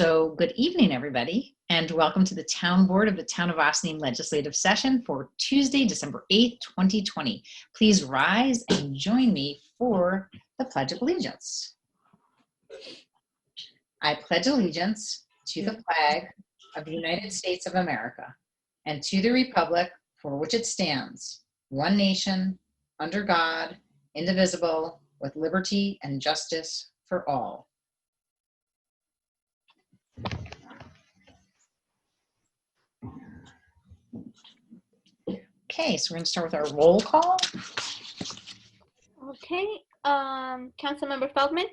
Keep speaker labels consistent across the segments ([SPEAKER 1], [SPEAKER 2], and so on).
[SPEAKER 1] So good evening, everybody, and welcome to the Town Board of the Town of Ossining Legislative Session for Tuesday, December 8th, 2020. Please rise and join me for the Pledge of Allegiance. I pledge allegiance to the flag of the United States of America and to the republic for which it stands, one nation, under God, indivisible, with liberty and justice for all. Okay, so we're going to start with our roll call.
[SPEAKER 2] Okay, Councilmember Feldman?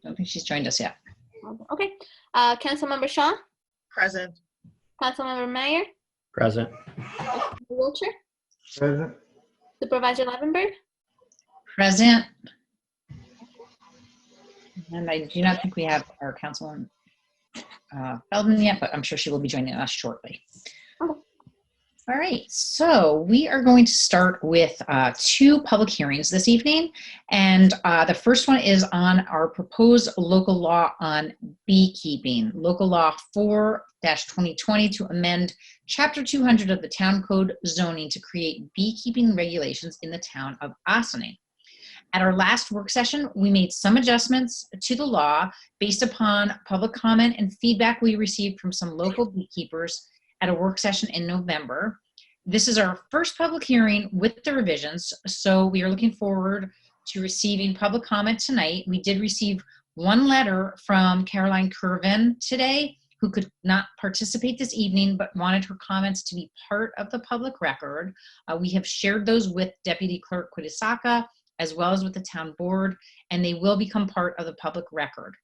[SPEAKER 1] Don't think she's joined us yet.
[SPEAKER 2] Okay, Councilmember Shaw?
[SPEAKER 3] Present.
[SPEAKER 2] Councilmember Meyer?
[SPEAKER 4] Present.
[SPEAKER 2] Wiltshire?
[SPEAKER 4] Present.
[SPEAKER 2] Supervisor Levenberg?
[SPEAKER 1] Present. And I do not think we have our Councilwoman Feldman yet, but I'm sure she will be joining us shortly. All right, so we are going to start with two public hearings this evening. And the first one is on our proposed local law on beekeeping, Local Law 4-2020 to amend Chapter 200 of the Town Code zoning to create beekeeping regulations in the town of Ossining. At our last work session, we made some adjustments to the law based upon public comment and feedback we received from some local beekeepers at a work session in November. This is our first public hearing with the revisions, so we are looking forward to receiving public comment tonight. We did receive one letter from Caroline Curvin today, who could not participate this evening, but wanted her comments to be part of the public record. We have shared those with Deputy Clerk Kudisaka, as well as with the town board, and they will become part of the public record.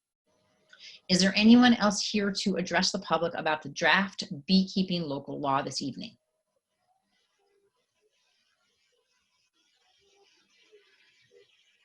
[SPEAKER 1] Is there anyone else here to address the public about the draft beekeeping local law this evening?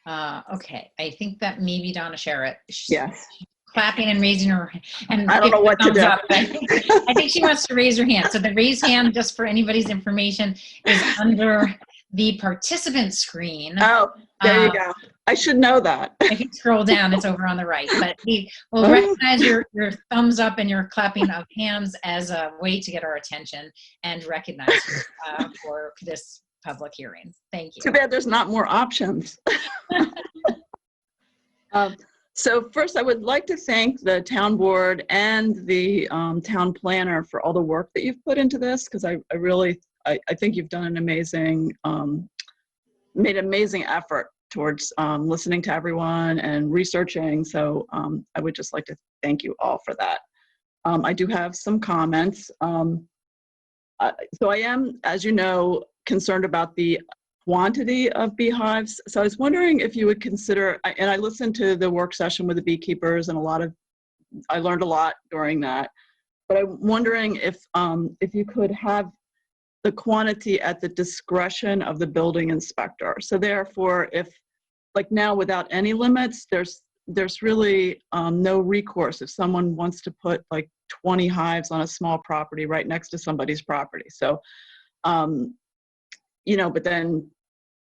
[SPEAKER 1] Okay, I think that maybe Donna Sherritt.
[SPEAKER 3] Yes.
[SPEAKER 1] Clapping and raising her and
[SPEAKER 3] I don't know what to do.
[SPEAKER 1] I think she wants to raise her hand. So the raise hand, just for anybody's information, is under the participant screen.
[SPEAKER 3] Oh, there you go. I should know that.
[SPEAKER 1] If you scroll down, it's over on the right. But we will recognize your thumbs up and your clapping of hands as a way to get our attention and recognize you for this public hearing. Thank you.
[SPEAKER 3] Too bad there's not more options. So first, I would like to thank the town board and the town planner for all the work that you've put into this, because I think you've done an amazing, made an amazing effort towards listening to everyone and researching. So I would just like to thank you all for that. I do have some comments. So I am, as you know, concerned about the quantity of beehives. So I was wondering if you would consider, and I listened to the work session with the beekeepers, and I learned a lot during that. But I'm wondering if you could have the quantity at the discretion of the building inspector. So therefore, if, like now, without any limits, there's really no recourse if someone wants to put like 20 hives on a small property right next to somebody's property. So, but then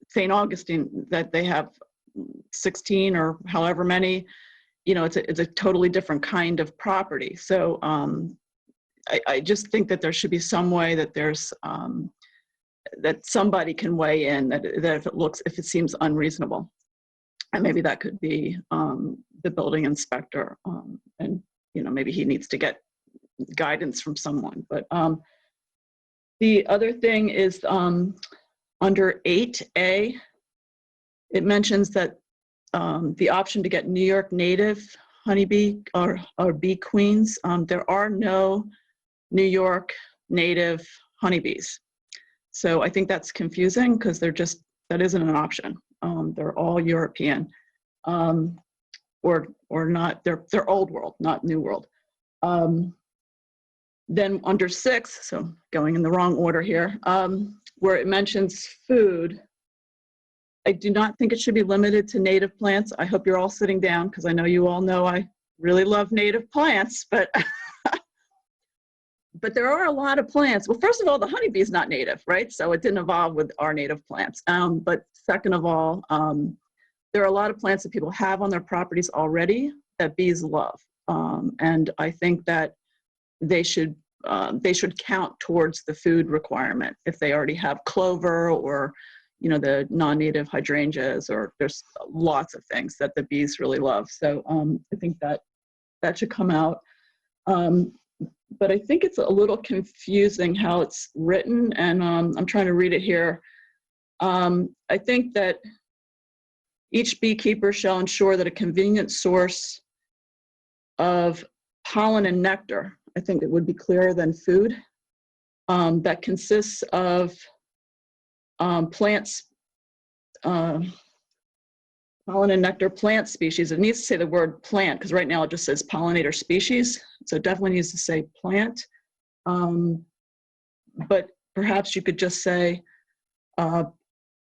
[SPEAKER 3] St. Augustine, that they have 16 or however many, it's a totally different kind of property. So I just think that there should be some way that there's that somebody can weigh in that if it seems unreasonable, and maybe that could be the building inspector, and maybe he needs to get guidance from someone. But the other thing is under 8A, it mentions that the option to get New York native honeybee or bee queens. There are no New York native honeybees. So I think that's confusing, because that isn't an option. They're all European, or not, they're old world, not new world. Then under 6, so going in the wrong order here, where it mentions food, I do not think it should be limited to native plants. I hope you're all sitting down, because I know you all know I really love native plants, but but there are a lot of plants. Well, first of all, the honeybee is not native, right? So it didn't evolve with our native plants. But second of all, there are a lot of plants that people have on their properties already that bees love. And I think that they should count towards the food requirement if they already have clover or, you know, the non-native hydrangeas, or there's lots of things that the bees really love. So I think that should come out. But I think it's a little confusing how it's written, and I'm trying to read it here. I think that each beekeeper shall ensure that a convenient source of pollen and nectar, I think it would be clearer than food, that consists of plants, pollen and nectar plant species. It needs to say the word plant, because right now it just says pollinator species. So it definitely needs to say plant. But perhaps you could just say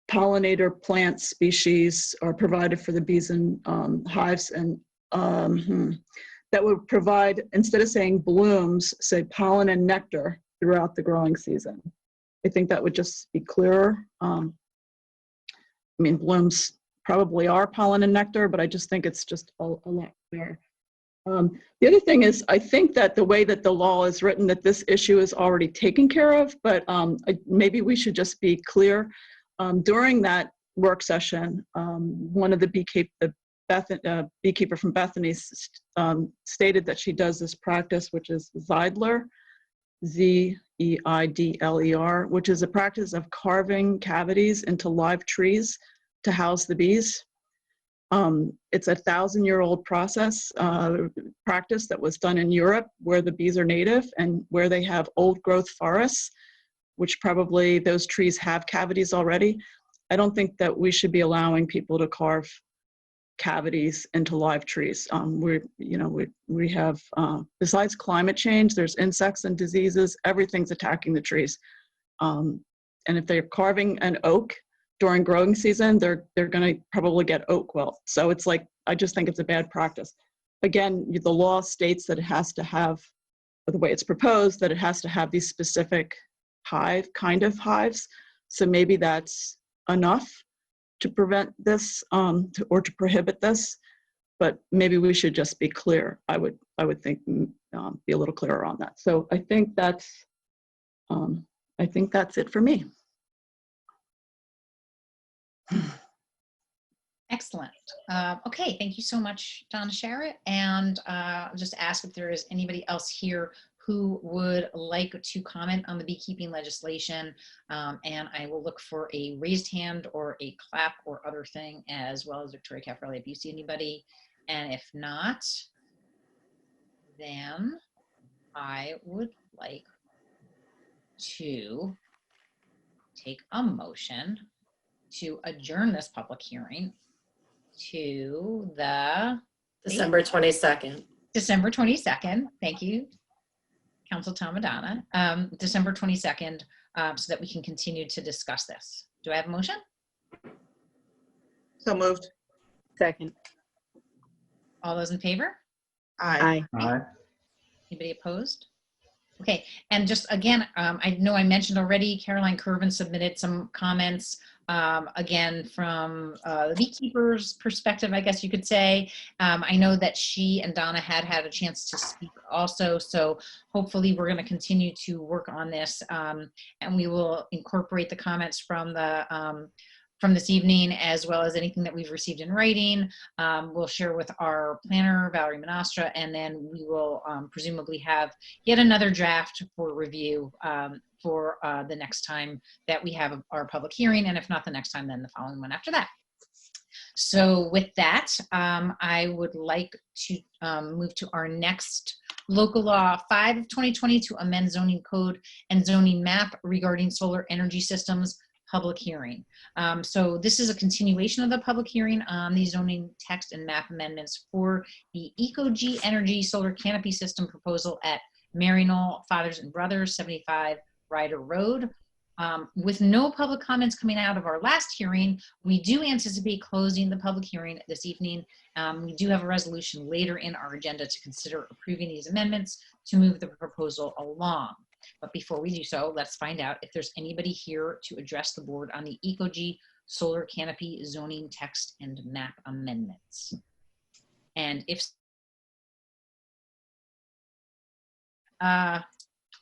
[SPEAKER 3] pollinator plant species are provided for the bees and hives, and that would provide, instead of saying blooms, say pollen and nectar throughout the growing season. I think that would just be clearer. I mean, blooms probably are pollen and nectar, but I just think it's just a lot clearer. The other thing is, I think that the way that the law is written, that this issue is already taken care of, but maybe we should just be clear. During that work session, one of the beekeeper from Bethany stated that she does this practice, which is Zeidler, Zeidler, which is a practice of carving cavities into live trees to house the bees. It's a 1,000-year-old practice that was done in Europe, where the bees are native and where they have old growth forests, which probably those trees have cavities already. I don't think that we should be allowing people to carve cavities into live trees. We have, besides climate change, there's insects and diseases, everything's attacking the trees. And if they're carving an oak during growing season, they're gonna probably get oak wilt. So it's like, I just think it's a bad practice. Again, the law states that it has to have, the way it's proposed, that it has to have these specific kind of hives. So maybe that's enough to prevent this, or to prohibit this, but maybe we should just be clear. I would think be a little clearer on that. So I think that's it for me.
[SPEAKER 1] Excellent. Okay, thank you so much, Donna Sharrett. And I'll just ask if there is anybody else here who would like to comment on the beekeeping legislation. And I will look for a raised hand or a clap or other thing, as well as Victoria Caffarelli, if you see anybody. And if not, then I would like to take a motion to adjourn this public hearing to the
[SPEAKER 4] December 22nd.
[SPEAKER 1] December 22nd. Thank you, Council Tomadonna. December 22nd, so that we can continue to discuss this. Do I have a motion?
[SPEAKER 5] So moved.
[SPEAKER 4] Second.
[SPEAKER 1] All those in favor?
[SPEAKER 5] Aye.
[SPEAKER 6] Aye.
[SPEAKER 1] Anybody opposed? Okay, and just again, I know I mentioned already, Caroline Curvin submitted some comments, again, from the beekeeper's perspective, I guess you could say. I know that she and Donna had a chance to speak also, so hopefully we're going to continue to work on this, and we will incorporate the comments from the from this evening, as well as anything that we've received in writing. We'll share with our planner, Valerie Monastra, and then we will presumably have yet another draft for review for the next time that we have our public hearing, and if not the next time, then the following one after that. So with that, I would like to move to our next Local Law 5 of 2020 to amend zoning code and zoning map regarding solar energy systems public hearing. So this is a continuation of the public hearing on the zoning text and map amendments for the Eco-G Energy Solar Canopy System proposal at Maryknoll Fathers and Brothers, 75 Ryder Road. With no public comments coming out of our last hearing, we do anticipate closing the public hearing this evening. We do have a resolution later in our agenda to consider approving these amendments to move the proposal along. But before we do so, let's find out if there's anybody here to address the board on the Eco-G Solar Canopy zoning text and map amendments. And if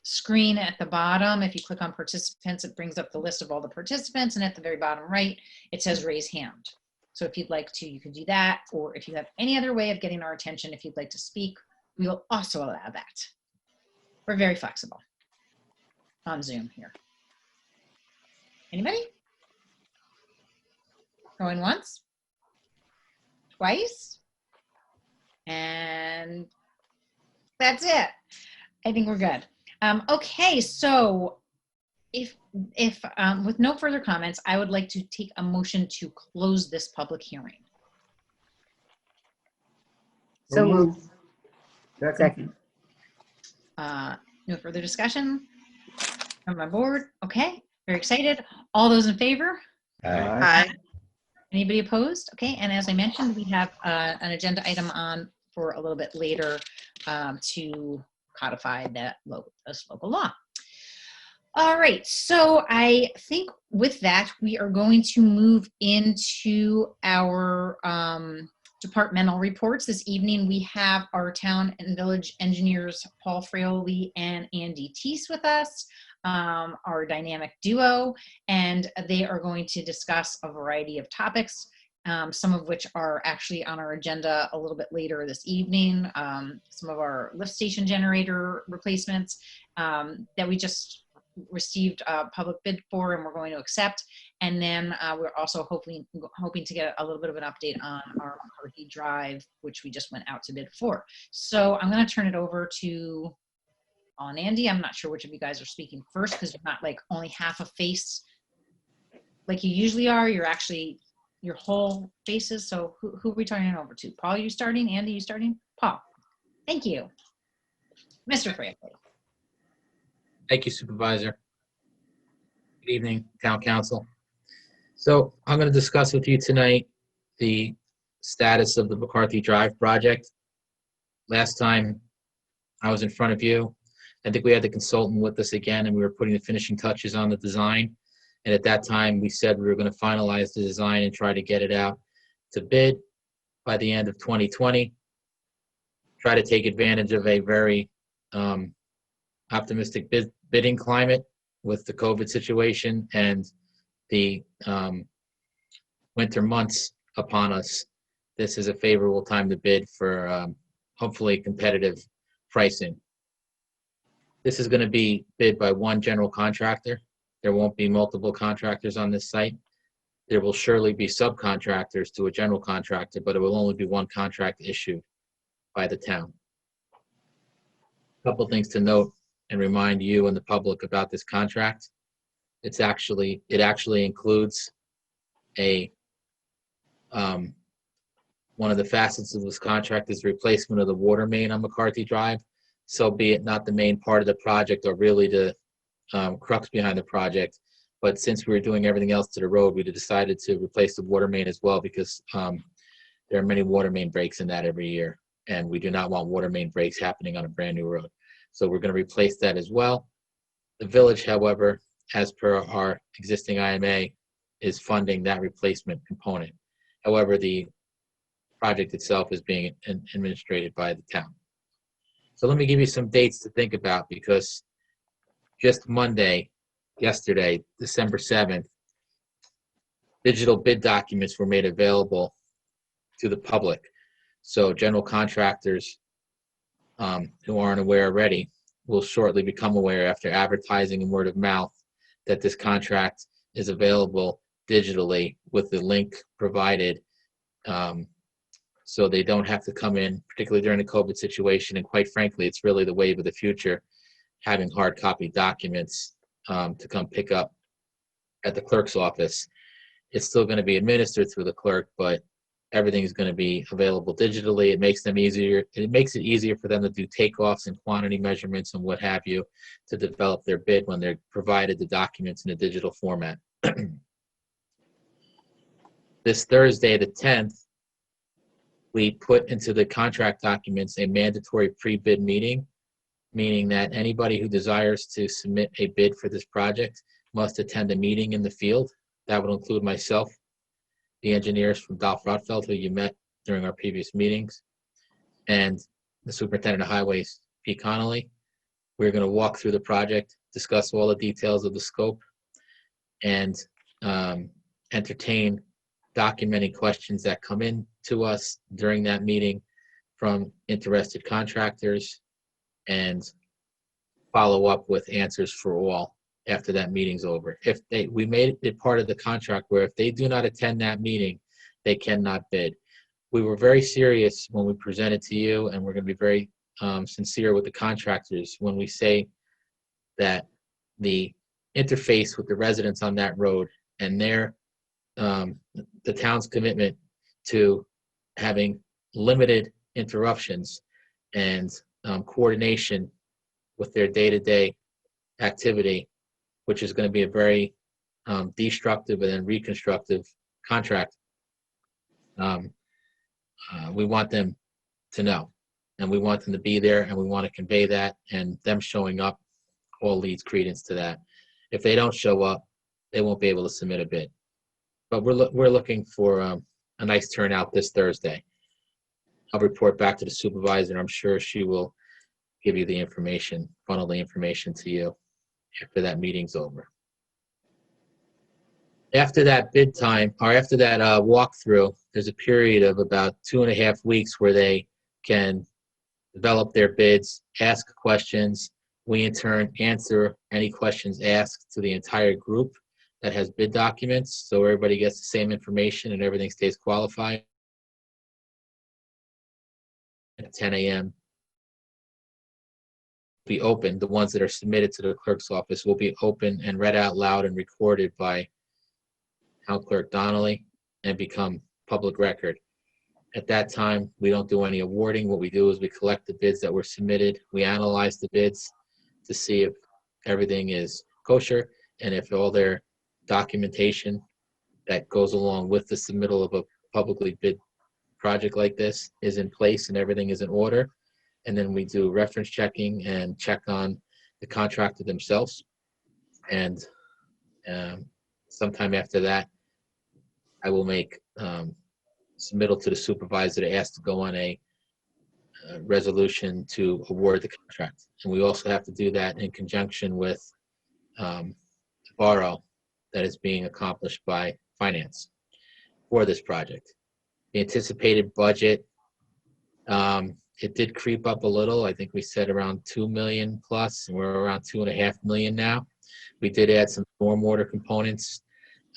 [SPEAKER 1] screen at the bottom, if you click on participants, it brings up the list of all the participants, and at the very bottom right, it says raise hand. So if you'd like to, you can do that, or if you have any other way of getting our attention, if you'd like to speak, we will also allow that. We're very flexible on Zoom here. Anybody? Going once? Twice? And that's it. I think we're good. Okay, so if with no further comments, I would like to take a motion to close this public hearing.
[SPEAKER 4] So moved. Second.
[SPEAKER 1] No further discussion from my board. Okay, very excited. All those in favor?
[SPEAKER 4] Aye.
[SPEAKER 1] Anybody opposed? Okay, and as I mentioned, we have an agenda item on for a little bit later to codify this local law. All right, so I think with that, we are going to move into our departmental reports. This evening, we have our town and village engineers, Paul Fraioli and Andy Teese with us, our dynamic duo, and they are going to discuss a variety of topics, some of which are actually on our agenda a little bit later this evening, some of our lift station generator replacements that we just received a public bid for and we're going to accept. And then we're also hoping to get a little bit of an update on our McCarthy Drive, which we just went out to bid for. So I'm going to turn it over to Andy. I'm not sure which of you guys are speaking first because you're not like only half a face like you usually are. You're actually your whole faces. So who are we turning it over to? Paul, you starting? Andy, you starting? Paul. Thank you. Mr. Fraioli.
[SPEAKER 5] Thank you, Supervisor. Good evening, Town Council. So I'm going to discuss with you tonight the status of the McCarthy Drive project. Last time I was in front of you, I think we had the consultant with us again, and we were putting the finishing touches on the design. And at that time, we said we were going to finalize the design and try to get it out to bid by the end of 2020. Try to take advantage of a very optimistic bidding climate with the COVID situation and the winter months upon us. This is a favorable time to bid for hopefully competitive pricing. This is going to be bid by one general contractor. There won't be multiple contractors on this site. There will surely be subcontractors to a general contractor, but it will only be one contract issued by the town. A couple things to note and remind you and the public about this contract. It actually includes a one of the facets of this contract is replacement of the water main on McCarthy Drive. So be it not the main part of the project or really the crux behind the project, but since we were doing everything else to the road, we decided to replace the water main as well because there are many water main breaks in that every year, and we do not want water main breaks happening on a brand new road. So we're going to replace that as well. The village, however, as per our existing IMA, is funding that replacement component. However, the project itself is being administrated by the town. So let me give you some dates to think about, because just yesterday, December 7th, digital bid documents were made available to the public. So general contractors who aren't aware already will shortly become aware after advertising and word of mouth that this contract is available digitally with the link provided, so they don't have to come in, particularly during the COVID situation. And quite frankly, it's really the wave of the future, having hard copy documents to come pick up at the clerk's office. It's still going to be administered through the clerk, but everything is going to be available digitally. It makes them easier. It makes it easier for them to do takeoffs and quantity measurements and what have you to develop their bid when they're provided the documents in a digital format. This Thursday, the 10th, we put into the contract documents a mandatory pre-bid meeting, meaning that anybody who desires to submit a bid for this project must attend a meeting in the field. That would include myself, the engineers from Dolph Rotfeld, who you met during our previous meetings, and the superintendent of highways, Pete Connolly. We're going to walk through the project, discuss all the details of the scope, and entertain documenting questions that come in to us during that meeting from interested contractors, and follow up with answers for all after that meeting's over. We made it part of the contract where if they do not attend that meeting, they cannot bid. We were very serious when we presented to you, and we're going to be very sincere with the contractors when we say that the interface with the residents on that road and the town's commitment to having limited interruptions and coordination with their day-to-day activity, which is going to be a very destructive and then reconstructive contract. We want them to know, and we want them to be there, and we want to convey that, and them showing up all leads credence to that. If they don't show up, they won't be able to submit a bid. But we're looking for a nice turnout this Thursday. I'll report back to the supervisor, and I'm sure she will give you the information, funnel the information to you after that meeting's over. After that bid time, or after that walkthrough, there's a period of about 2.5 weeks where they can develop their bids, ask questions. We in turn answer any questions asked to the entire group that has bid documents, so everybody gets the same information and everything stays qualified. At 10 a.m. be open. The ones that are submitted to the clerk's office will be open and read out loud and recorded by Town Clerk Donnelly and become public record. At that time, we don't do any awarding. What we do is we collect the bids that were submitted. We analyze the bids to see if everything is kosher and if all their documentation that goes along with the submittal of a publicly bid project like this is in place and everything is in order. And then we do reference checking and check on the contractor themselves. And sometime after that, I will make submittal to the supervisor to ask to go on a resolution to award the contract. And we also have to do that in conjunction with the borrow that is being accomplished by finance for this project. The anticipated budget, it did creep up a little. I think we said around 2 million plus, and we're around 2.5 million now. We did add some stormwater components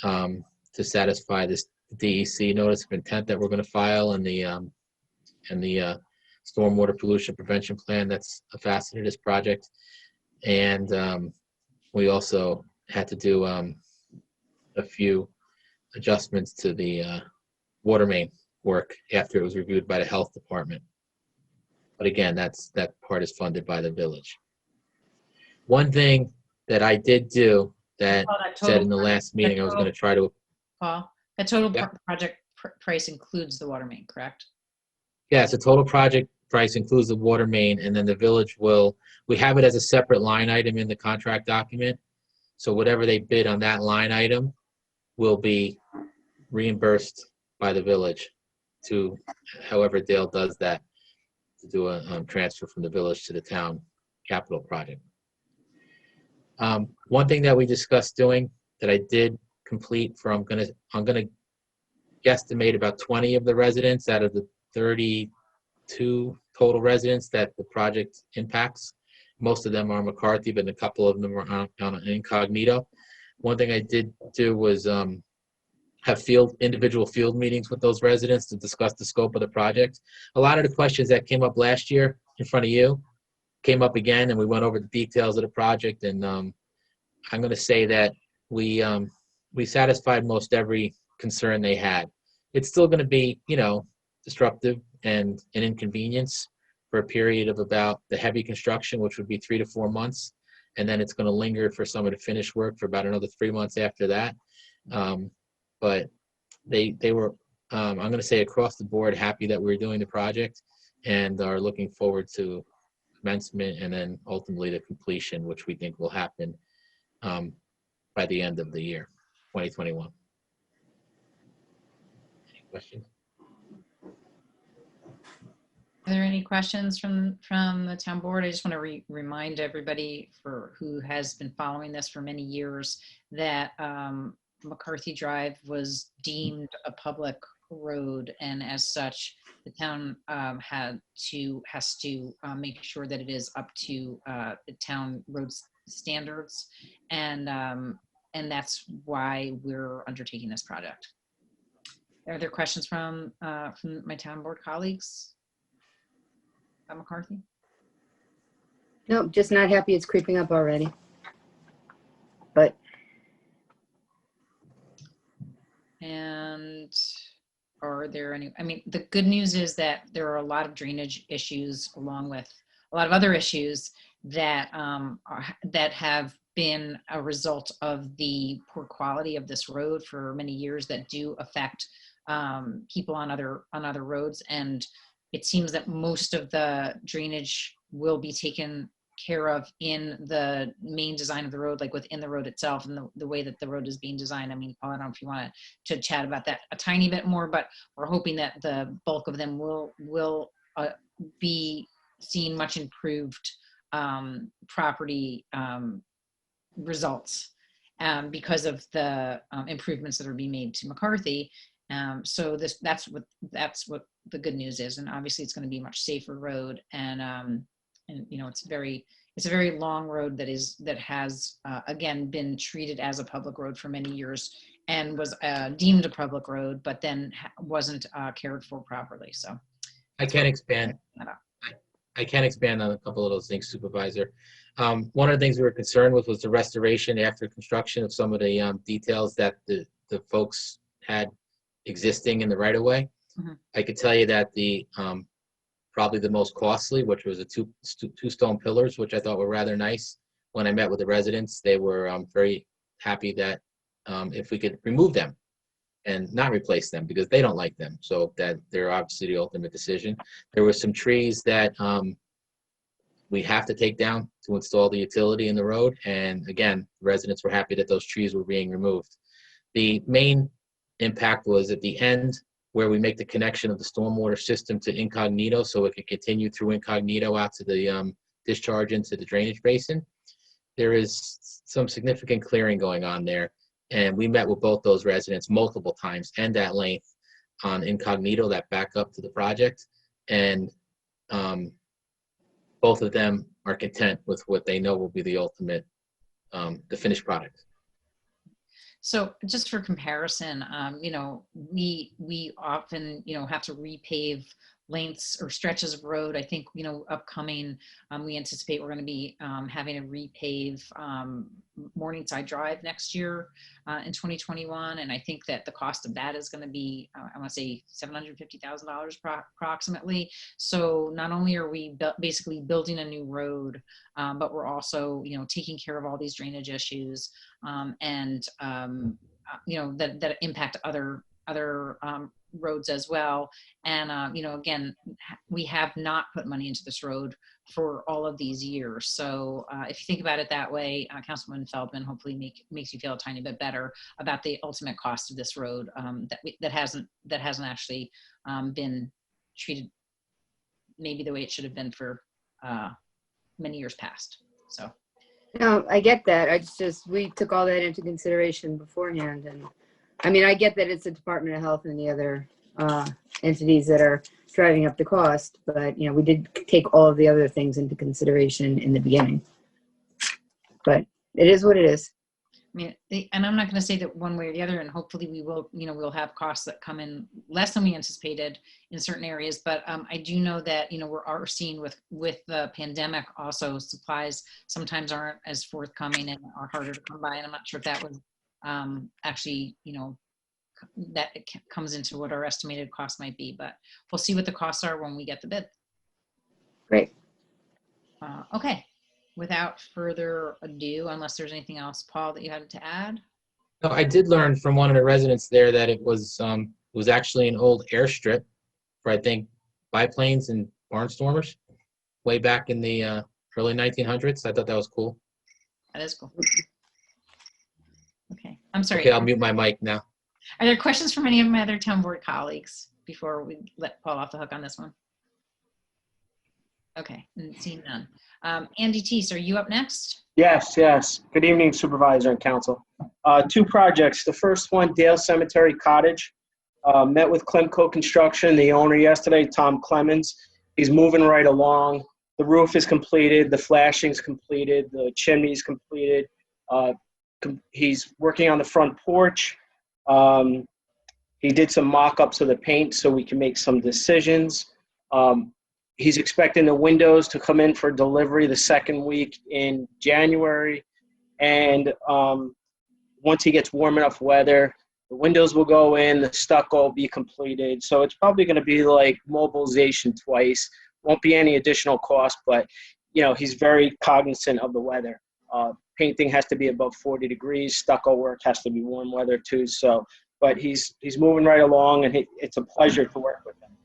[SPEAKER 5] to satisfy this DEC notice of intent that we're going to file, and the stormwater pollution prevention plan that's a facet of this project. And we also had to do a few adjustments to the water main work after it was reviewed by the health department. But again, that part is funded by the village. One thing that I did do that said in the last meeting I was going to try to...
[SPEAKER 1] Paul, the total project price includes the water main, correct?
[SPEAKER 5] Yeah, so total project price includes the water main, and then the village we have it as a separate line item in the contract document. So whatever they bid on that line item will be reimbursed by the village to however Dale does that, to do a transfer from the village to the town capital project. One thing that we discussed doing that I did complete I'm gonna guesstimate about 20 of the residents out of the 32 total residents that the project impacts. Most of them are Mccarthy, but a couple of them are on an incognito. One thing I did do was have individual field meetings with those residents to discuss the scope of the project. A lot of the questions that came up last year in front of you came up again, and we went over the details of the project. And I'm going to say that we satisfied most every concern they had. It's still going to be, disruptive and an inconvenience for a period of about the heavy construction, which would be 3 to 4 months. And then it's going to linger for some of the finished work for about another 3 months after that. But they were, I'm going to say across the board, happy that we're doing the project and are looking forward to commencement and then ultimately the completion, which we think will happen by the end of the year, 2021. Any questions?
[SPEAKER 1] Are there any questions from the town board? I just want to remind everybody who has been following this for many years that McCarthy Drive was deemed a public road, and as such, the town has to make sure that it is up to the town road standards, and that's why we're undertaking this project. Are there questions from my town board colleagues? McCarthy?
[SPEAKER 4] No, just not happy it's creeping up already. But
[SPEAKER 1] And are there any, I mean, the good news is that there are a lot of drainage issues along with a lot of other issues that that have been a result of the poor quality of this road for many years that do affect people on other roads. And it seems that most of the drainage will be taken care of in the main design of the road, like within the road itself and the way that the road is being designed. I mean, Paul, I don't know if you want to chat about that a tiny bit more, but we're hoping that the bulk of them will be seeing much improved property results because of the improvements that are being made to McCarthy. So that's what the good news is, and obviously it's going to be a much safer road, and you know, it's a very long road that has again been treated as a public road for many years and was deemed a public road, but then wasn't cared for properly. So
[SPEAKER 5] I can expand. I can expand on a couple of those things, Supervisor. One of the things we were concerned with was the restoration after construction of some of the details that the folks had existing in the right of way.
[SPEAKER 1] Mhm.
[SPEAKER 5] I could tell you that the probably the most costly, which was the two stone pillars, which I thought were rather nice. When I met with the residents, they were very happy that if we could remove them and not replace them because they don't like them. So that they're obviously the ultimate decision. There were some trees that we have to take down to install the utility in the road. And again, residents were happy that those trees were being removed. The main impact was at the end where we make the connection of the stormwater system to Incognito so it can continue through Incognito out to the discharge into the drainage basin. There is some significant clearing going on there. And we met with both those residents multiple times and at length on Incognito that back up to the project. And both of them are content with what they know will be the ultimate, the finished product.
[SPEAKER 1] So just for comparison, you know, we often, you know, have to repave lengths or stretches of road. I think, you know, upcoming, we anticipate we're going to be having to repave Morningside Drive next year in 2021. And I think that the cost of that is going to be, I want to say $750,000 approximately. So not only are we basically building a new road, but we're also, you know, taking care of all these drainage issues and, you know, that impact other roads as well. And, you know, again, we have not put money into this road for all of these years. So if you think about it that way, Councilwoman Feldman hopefully makes you feel a tiny bit better about the ultimate cost of this road that hasn't actually been treated maybe the way it should have been for many years past. So.
[SPEAKER 4] no, I get that. We took all that into consideration beforehand. And I mean, I get that it's the Department of Health and the other entities that are driving up the cost, but you know, we did take all of the other things into consideration in the beginning. But it is what it is.
[SPEAKER 1] I mean, and I'm not going to say that one way or the other, and hopefully we will, you know, we'll have costs that come in less than we anticipated in certain areas. But I do know that, you know, we're seeing with the pandemic also supplies sometimes aren't as forthcoming and are harder to come by. And I'm not sure if that was actually, you know, that it comes into what our estimated cost might be, but we'll see what the costs are when we get the bid.
[SPEAKER 4] Great.
[SPEAKER 1] Okay. Without further ado, unless there's anything else, Paul, that you had to add?
[SPEAKER 5] No, I did learn from one of the residents there that it was actually an old airstrip for, I think, biplanes and barnstormers way back in the early 1900s. I thought that was cool.
[SPEAKER 1] That is cool. Okay, I'm sorry.
[SPEAKER 5] Okay, I'll mute my mic now.
[SPEAKER 1] Are there questions from any of my other town board colleagues before we let Paul off the hook on this one? Okay, seeing none. Andy Teese, are you up next?
[SPEAKER 6] Yes, yes. Good evening, Supervisor and Council. Two projects. The first one, Dale Cemetery Cottage. Met with Clemco Construction, the owner yesterday, Tom Clemens. He's moving right along. The roof is completed, the flashing's completed, the chimney's completed. He's working on the front porch. He did some mock-ups of the paint so we can make some decisions. He's expecting the windows to come in for delivery the second week in January. And once he gets warm enough weather, the windows will go in, the stucco will be completed. So it's probably going to be like mobilization twice. Won't be any additional cost, but he's very cognizant of the weather. Painting has to be above 40 degrees. Stucco work has to be warm weather too. So, but he's moving right along, and it's a pleasure to work with him.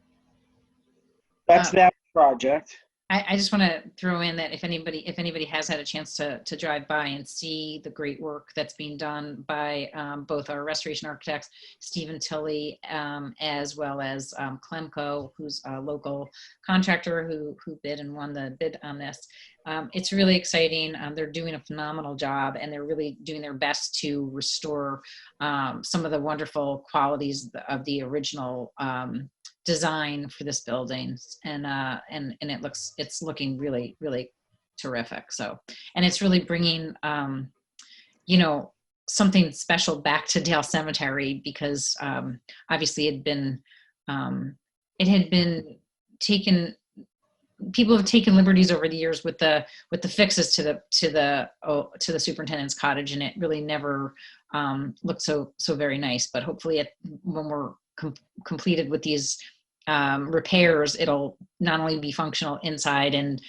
[SPEAKER 6] That's that project.
[SPEAKER 1] I just want to throw in that if anybody has had a chance to drive by and see the great work that's being done by both our restoration architects, Stephen Tilley, as well as Clemco, who's a local contractor who bid and won the bid on this. It's really exciting. They're doing a phenomenal job, and they're really doing their best to restore some of the wonderful qualities of the original design for this building, and it's looking really, really terrific. So, and it's really bringing something special back to Dale Cemetery, because obviously it had been taken. People have taken liberties over the years with the fixes to the superintendent's cottage, and it really never looked so very nice. But hopefully, when we're completed with these repairs, it'll not only be functional inside and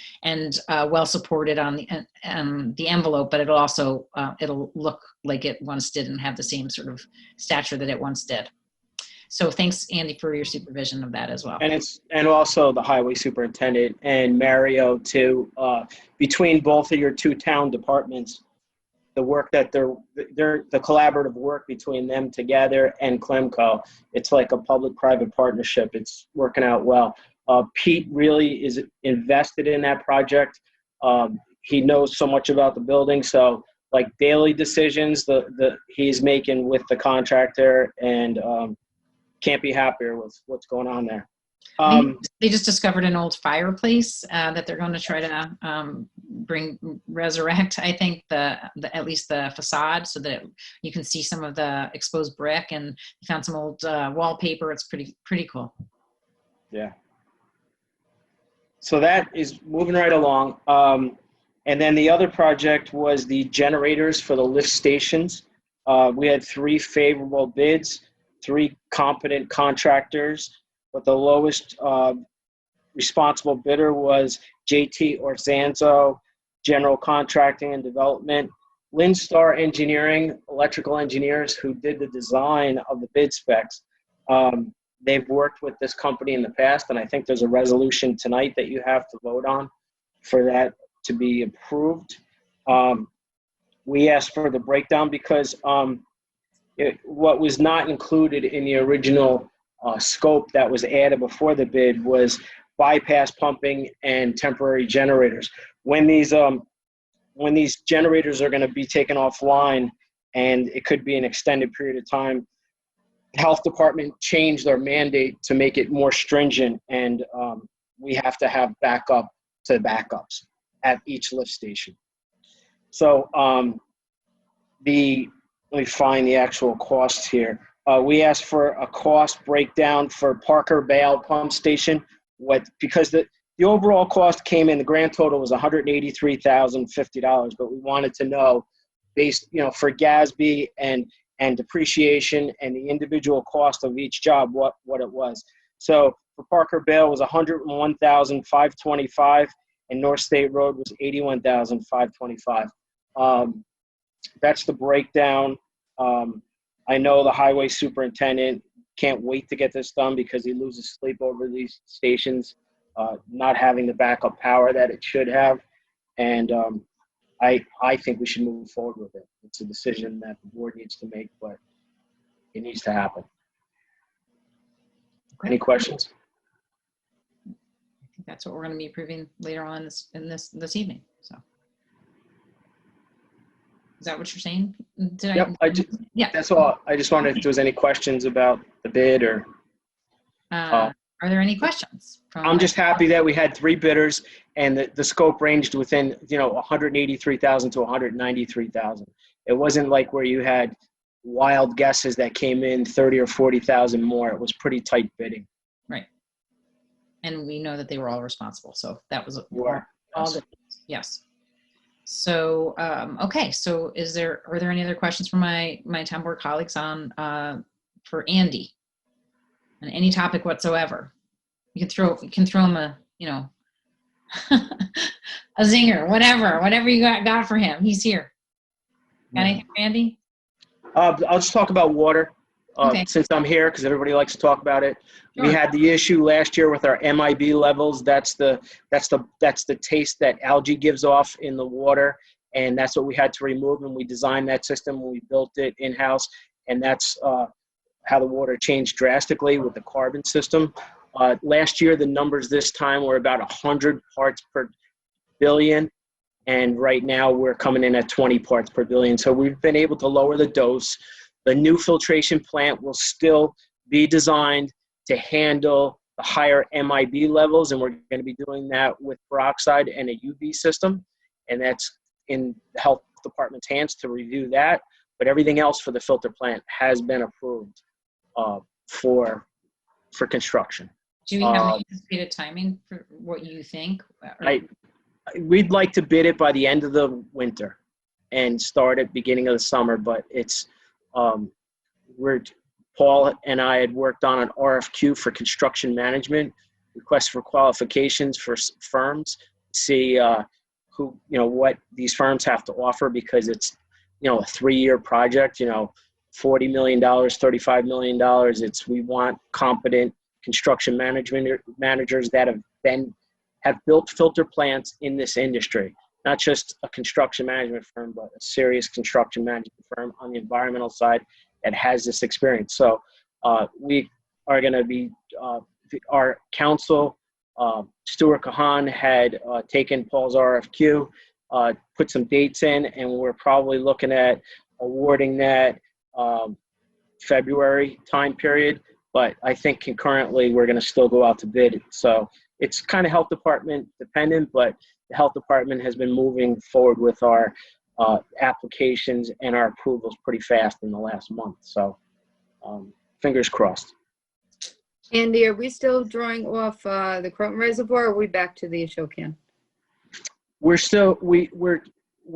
[SPEAKER 1] well supported on the envelope, but it'll also it'll look like it once did and have the same sort of stature that it once did. So thanks, Andy, for your supervision of that as well.
[SPEAKER 6] And also the highway superintendent and Mario too. Between both of your two town departments, the work that they're the collaborative work between them together and Clemco, it's like a public-private partnership. It's working out well. Pete really is invested in that project. He knows so much about the building, so like daily decisions he's making with the contractor, and can't be happier with what's going on there.
[SPEAKER 1] They just discovered an old fireplace that they're going to try to resurrect. I think at least the facade, so that you can see some of the exposed brick, and found some old wallpaper. It's pretty cool.
[SPEAKER 6] Yeah. So that is moving right along. And then the other project was the generators for the lift stations. We had 3 favorable bids, 3 competent contractors, but the lowest responsible bidder was JT Orzanzo, General Contracting and Development, Lindstar Engineering, electrical engineers who did the design of the bid specs. They've worked with this company in the past, and I think there's a resolution tonight that you have to vote on for that to be approved. We asked for the breakdown because what was not included in the original scope that was added before the bid was bypass pumping and temporary generators. When these generators are going to be taken offline, and it could be an extended period of time, the health department changed their mandate to make it more stringent, and we have to have backup to backups at each lift station. So let me find the actual costs here. We asked for a cost breakdown for Parker Bale Pump Station. Because the overall cost came in, the grand total was $183,050, but we wanted to know, based for GASB and depreciation and the individual cost of each job, what it was. So for Parker Bale was $101,525, and North State Road was $81,525. That's the breakdown. I know the highway superintendent can't wait to get this done because he loses sleep over these stations not having the backup power that it should have. And I think we should move forward with it. It's a decision that the board needs to make, but it needs to happen. Any questions?
[SPEAKER 1] I think that's what we're going to be approving later on this evening. So, is that what you're saying? Did
[SPEAKER 6] Yep,
[SPEAKER 1] yeah.
[SPEAKER 6] that's all. I just wondered if there was any questions about the bid or.
[SPEAKER 1] Are there any questions?
[SPEAKER 6] I'm just happy that we had 3 bidders and the scope ranged within, 183,000 to 193,000. It wasn't like where you had wild guesses that came in 30 or 40,000 more. It was pretty tight bidding.
[SPEAKER 1] Right. And we know that they were all responsible. So that was
[SPEAKER 6] Sure.
[SPEAKER 1] all good. Yes. So, okay. So are there any other questions from my town board colleagues on, for Andy on any topic whatsoever? You can throw him a, a zinger, whatever you got for him. He's here. Got anything for Andy?
[SPEAKER 6] I'll just talk about water
[SPEAKER 1] Okay.
[SPEAKER 6] since I'm here because everybody likes to talk about it.
[SPEAKER 1] Sure.
[SPEAKER 6] We had the issue last year with our MIB levels. That's the taste that algae gives off in the water, and that's what we had to remove. And we designed that system when we built it in-house, and that's how the water changed drastically with the carbon system. Last year, the numbers this time were about 100 parts per billion. And right now we're coming in at 20 parts per billion. So we've been able to lower the dose. The new filtration plant will still be designed to handle the higher MIB levels. And we're going to be doing that with peroxide and a UV system. And that's in the health department's hands to review that. But everything else for the filter plant has been approved for construction.
[SPEAKER 1] Do we have an anticipated timing for what you think?
[SPEAKER 6] We'd like to bid it by the end of the winter and start at beginning of the summer, but it's Paul and I had worked on an RFQ for construction management, request for qualifications for firms, see what these firms have to offer because it's a 3-year project, $40 million, $35 million. We want competent construction managers that have built filter plants in this industry, not just a construction management firm, but a serious construction management firm on the environmental side that has this experience. So we are going to be, our counsel, Stuart Kahan, had taken Paul's RFQ, put some dates in, and we're probably looking at awarding that February time period. But I think concurrently we're going to still go out to bid. So it's kind of health department dependent, but the health department has been moving forward with our applications and our approvals pretty fast in the last month. So fingers crossed.
[SPEAKER 4] Andy, are we still drawing off the Croton Reservoir, or are we back to the Ashokan?
[SPEAKER 6] We're still, we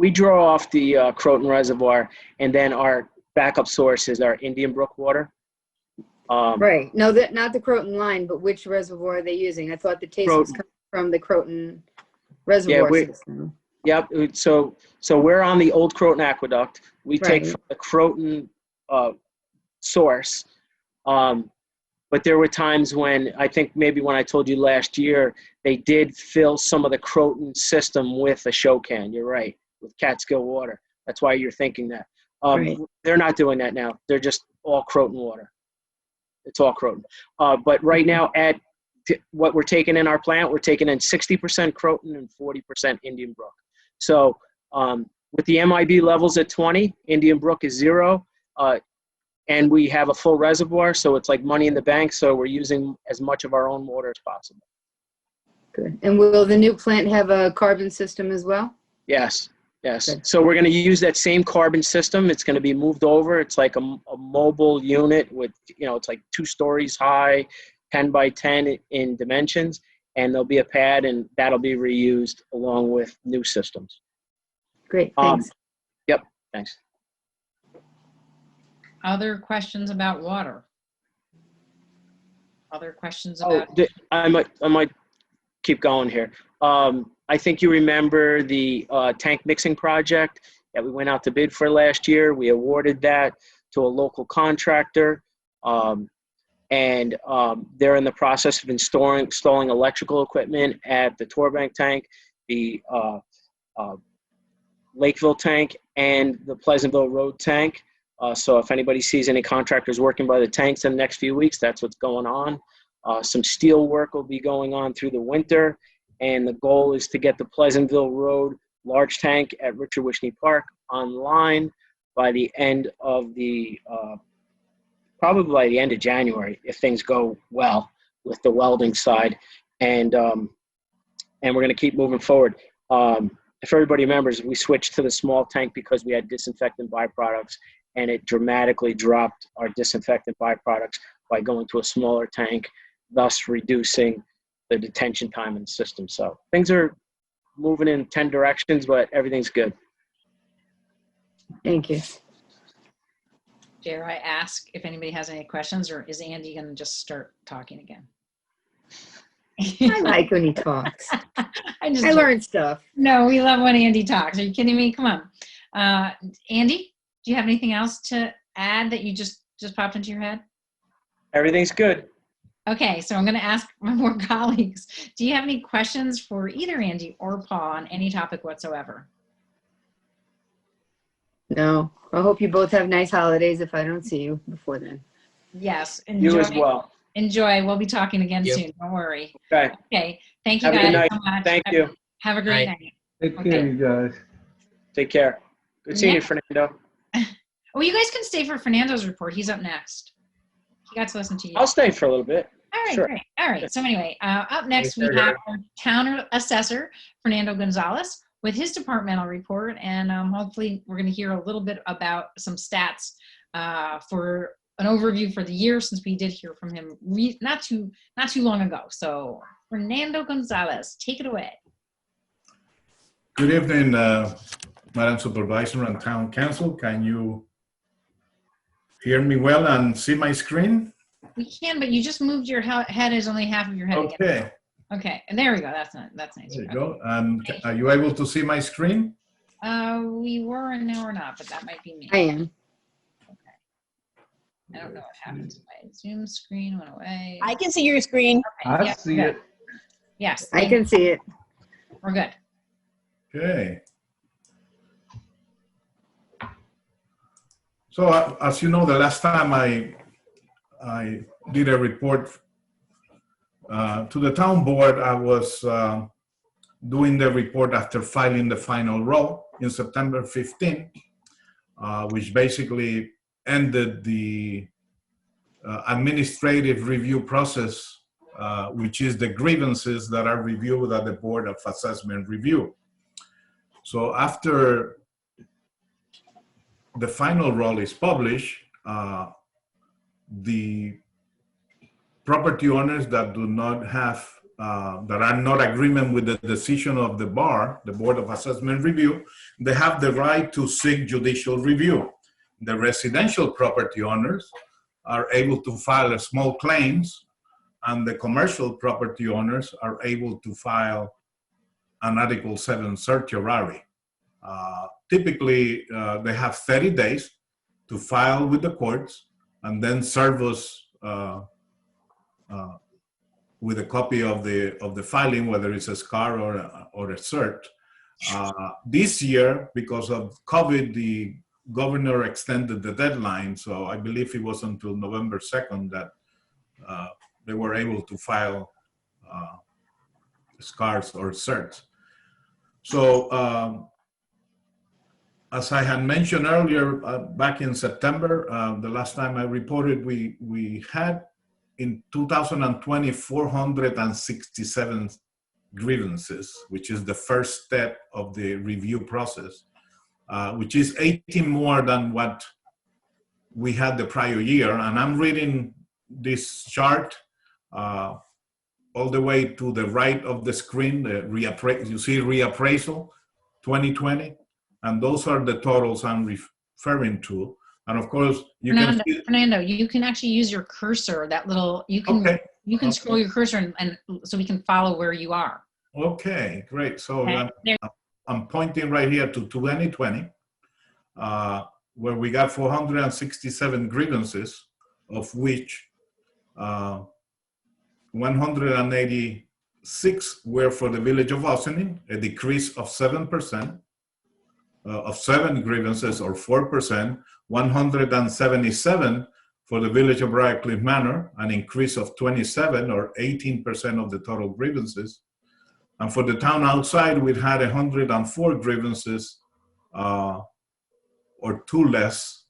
[SPEAKER 6] draw off the Croton Reservoir, and then our backup source is our Indian Brook water.
[SPEAKER 4] Right. No, not the Croton line, but which reservoir are they using? I thought the taste was coming from the Croton Reservoir system.
[SPEAKER 6] Yep. So we're on the old Croton Aqueduct. We take from the Croton source. But there were times when, I think maybe when I told you last year, they did fill some of the Croton system with Ashokan. You're right, with Catskill water. That's why you're thinking that. They're not doing that now. They're just all Croton water. It's all Croton. But right now, at what we're taking in our plant, we're taking in 60% Croton and 40% Indian Brook. So with the MIB levels at 20, Indian Brook is 0, and we have a full reservoir, so it's like money in the bank. So we're using as much of our own water as possible.
[SPEAKER 4] Good. And will the new plant have a carbon system as well?
[SPEAKER 6] Yes. Yes.
[SPEAKER 4] Good.
[SPEAKER 6] So we're going to use that same carbon system. It's going to be moved over. It's like a mobile unit with, it's like 2 stories high, 10 by 10 in dimensions, and there'll be a pad, and that'll be reused along with new systems.
[SPEAKER 4] Great. Thanks.
[SPEAKER 6] Yep. Thanks.
[SPEAKER 1] Other questions about water? Other questions about?
[SPEAKER 6] I might keep going here. I think you remember the tank mixing project that we went out to bid for last year. We awarded that to a local contractor, and they're in the process of installing electrical equipment at the Torbank tank, the Lakeville tank, and the Pleasantville Road tank. So if anybody sees any contractors working by the tanks in the next few weeks, that's what's going on. Some steel work will be going on through the winter, and the goal is to get the Pleasantville Road large tank at Richard Wishney Park online by the end of the, probably by the end of January, if things go well with the welding side. And we're going to keep moving forward. If everybody remembers, we switched to the small tank because we had disinfectant byproducts, and it dramatically dropped our disinfectant byproducts by going to a smaller tank, thus reducing the detention time in the system. So things are moving in 10 directions, but everything's good.
[SPEAKER 4] Thank you.
[SPEAKER 1] Dare I ask if anybody has any questions, or is Andy going to just start talking again?
[SPEAKER 4] I like when he talks.
[SPEAKER 1] I
[SPEAKER 4] learned stuff.
[SPEAKER 1] No, we love when Andy talks. Are you kidding me? Come on. Andy, do you have anything else to add that you just popped into your head?
[SPEAKER 6] Everything's good.
[SPEAKER 1] Okay, so I'm going to ask my more colleagues. Do you have any questions for either Andy or Paul on any topic whatsoever?
[SPEAKER 4] No. I hope you both have nice holidays if I don't see you before then.
[SPEAKER 1] Yes. Enjoy.
[SPEAKER 6] You as well.
[SPEAKER 1] Enjoy. We'll be talking again
[SPEAKER 5] Yep.
[SPEAKER 1] soon. Don't worry.
[SPEAKER 6] Okay.
[SPEAKER 1] Okay. Thank you
[SPEAKER 6] Have a
[SPEAKER 1] guys
[SPEAKER 6] good night.
[SPEAKER 1] so much.
[SPEAKER 6] Thank you.
[SPEAKER 1] Have a great
[SPEAKER 5] Night.
[SPEAKER 1] night.
[SPEAKER 7] Take
[SPEAKER 1] Okay.
[SPEAKER 7] care, you guys.
[SPEAKER 6] Take care. Good seeing
[SPEAKER 1] Yeah.
[SPEAKER 6] you, Fernando.
[SPEAKER 1] Oh, you guys can stay for Fernando's report. He's up next. He got to listen to you.
[SPEAKER 6] I'll stay for a little bit.
[SPEAKER 1] All right,
[SPEAKER 6] Sure.
[SPEAKER 1] great. All right. So anyway, up next we
[SPEAKER 6] Thanks,
[SPEAKER 1] have our town assessor, Fernando Gonzalez, with his departmental report, and hopefully we're going to hear a little bit about some stats for an overview for the year, since we did hear from him not too long ago. So Fernando Gonzalez, take it away.
[SPEAKER 7] Good evening, Madam Supervisor and Town Council. Can you hear me well and see my screen?
[SPEAKER 1] We can, but you just moved your head is only half of your head again.
[SPEAKER 7] Okay,
[SPEAKER 1] Okay, and there we go. That's nice.
[SPEAKER 7] there you go. Are you able to see my screen?
[SPEAKER 1] We were and now we're not, but that might be me.
[SPEAKER 4] I am.
[SPEAKER 1] I don't know what happened to my Zoom screen. Went away.
[SPEAKER 8] I can see your screen.
[SPEAKER 1] Okay,
[SPEAKER 7] I
[SPEAKER 1] yeah,
[SPEAKER 7] see
[SPEAKER 1] good.
[SPEAKER 7] it.
[SPEAKER 1] Yes,
[SPEAKER 4] I can see it.
[SPEAKER 1] we're good.
[SPEAKER 7] Okay. So as you know, the last time I did a report to the town board, I was doing the report after filing the final roll in September 15, which basically ended the administrative review process, which is the grievances that are reviewed at the Board of Assessment Review. So after the final roll is published, the property owners that do not have, that are not agreement with the decision of the BAR, the Board of Assessment Review, they have the right to seek judicial review. The residential property owners are able to file small claims, and the commercial property owners are able to file an Article 7 certiorari. Typically, they have 30 days to file with the courts and then serve us with a copy of the filing, whether it's a SCAR or a cert. This year, because of COVID, the governor extended the deadline, so I believe it was until November 2nd that they were able to file SCARs or certs. So as I had mentioned earlier, back in September, the last time I reported, we had in 2020 467 grievances, which is the first step of the review process, which is 18 more than what we had the prior year. And I'm reading this chart all the way to the right of the screen, you see reappraisal 2020, and those are the totals I'm referring to. And of course, you can see,
[SPEAKER 1] Fernando, you can actually use your cursor, that little, you can
[SPEAKER 7] okay.
[SPEAKER 1] you can scroll your cursor and so we can follow where you are.
[SPEAKER 7] Okay, great. So
[SPEAKER 1] Okay.
[SPEAKER 7] I'm pointing right here to 2020, where we got 467 grievances, of which 186 were for the village of Ossining, a decrease of 7%, of 7 grievances or 4%, 177 For the village of Briarcliff Manor, an increase of 27 or 18% of the total grievances. And for the town outside, we had 104 grievances or 2 less,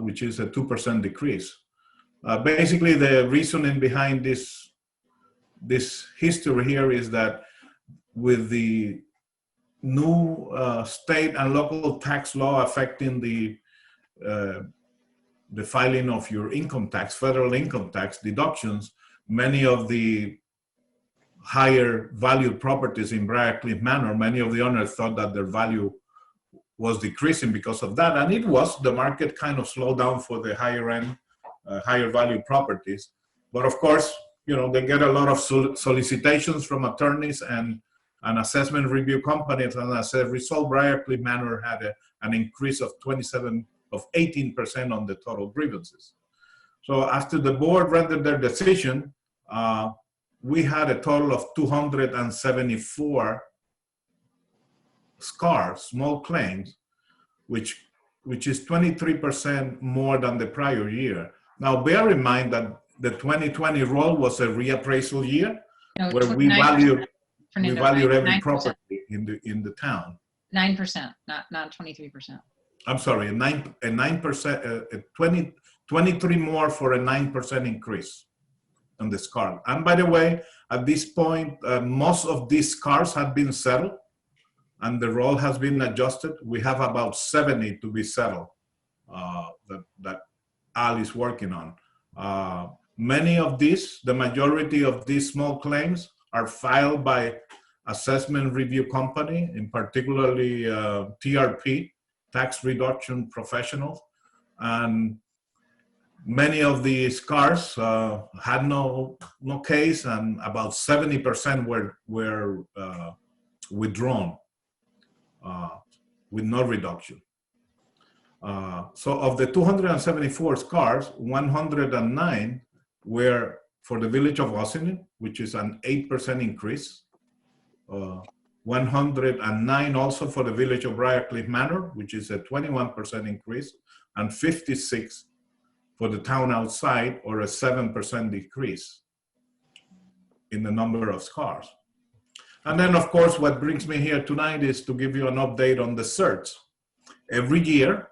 [SPEAKER 7] which is a 2% decrease. Basically, the reasoning behind this history here is that with the new state and local tax law affecting the filing of your income tax, federal income tax deductions, many of the higher valued properties in Briarcliff Manor, many of the owners thought that their value was decreasing because of that. And it was. The market kind of slowed down for the higher end, higher value properties. But of course, you know, they get a lot of solicitations from attorneys and assessment review companies. And as a result, Briarcliff Manor had an increase of 18% on the total grievances. So after the board rendered their decision, we had a total of 274 SCARs, small claims, which is 23% more than the prior year. Now, bear in mind that the 2020 roll was a reappraisal year,
[SPEAKER 1] No,
[SPEAKER 7] where we valued
[SPEAKER 1] Fernando,
[SPEAKER 7] every
[SPEAKER 1] 9%.
[SPEAKER 7] property in the town.
[SPEAKER 1] 9%, not 23%.
[SPEAKER 7] I'm sorry, a 9%, 23 more for a 9% increase on the SCAR. And by the way, at this point, most of these SCARs have been settled, and the roll has been adjusted. We have about 70 to be settled that Al is working on. Many of these, the majority of these small claims are filed by assessment review company, in particularly TRP, tax reduction professionals. And many of the SCARs had no case, and about 70% were withdrawn with no reduction. So of the 274 SCARs, 109 were for the village of Ossining, which is an 8% increase. 109 also for the village of Briarcliff Manor, which is a 21% increase, and 56 for the town outside, or a 7% decrease in the number of SCARs. And then, of course, what brings me here tonight is to give you an update on the certs. Every year,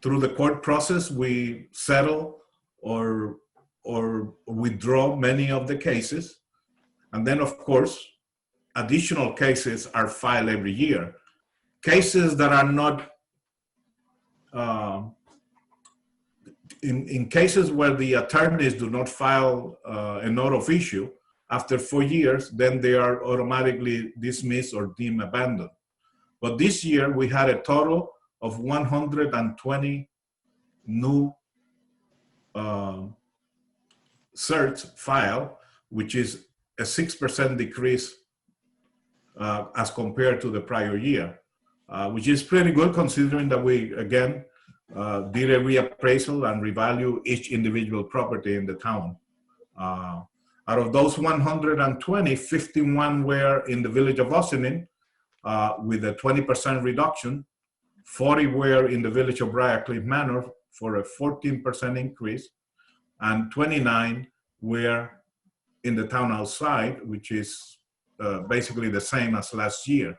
[SPEAKER 7] through the court process, we settle or withdraw many of the cases. And then, of course, additional cases are filed every year. Cases that are not, in cases where the attorneys do not file a note of issue, after 4 years, then they are automatically dismissed or deemed abandoned. But this year, we had a total of 120 new certs filed, which is a 6% decrease as compared to the prior year, which is pretty good considering that we, again, did a reappraisal and revalue each individual property in the town. Out of those 120, 51 were in the village of Ossining with a 20% reduction. 40 were in the village of Briarcliff Manor for a 14% increase, and 29 were in the town outside, which is basically the same as last year.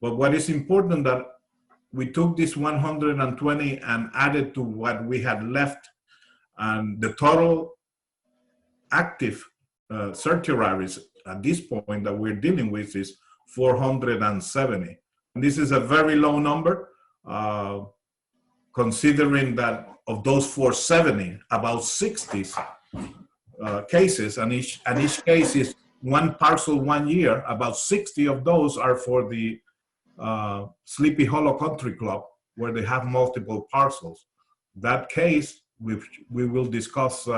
[SPEAKER 7] But what is important that we took this 120 and added to what we had left, and the total active certiораries at this point that we're dealing with is 470. And this is a very low number, considering that of those 470, about 60 cases, and each case is one parcel 1 year, about 60 of those are for the Sleepy Hollow Country Club, where they have multiple parcels. That case, which we will discuss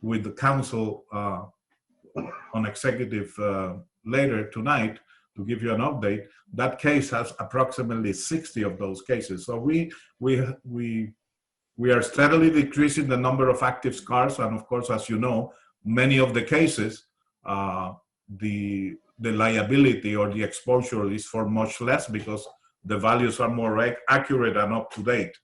[SPEAKER 7] with the council on executive later tonight to give you an update, that case has approximately 60 of those cases. So we are steadily decreasing the number of active SCARs, and of course, as you know, many of the cases, the liability or the exposure is for much less because the values are more accurate and up to date.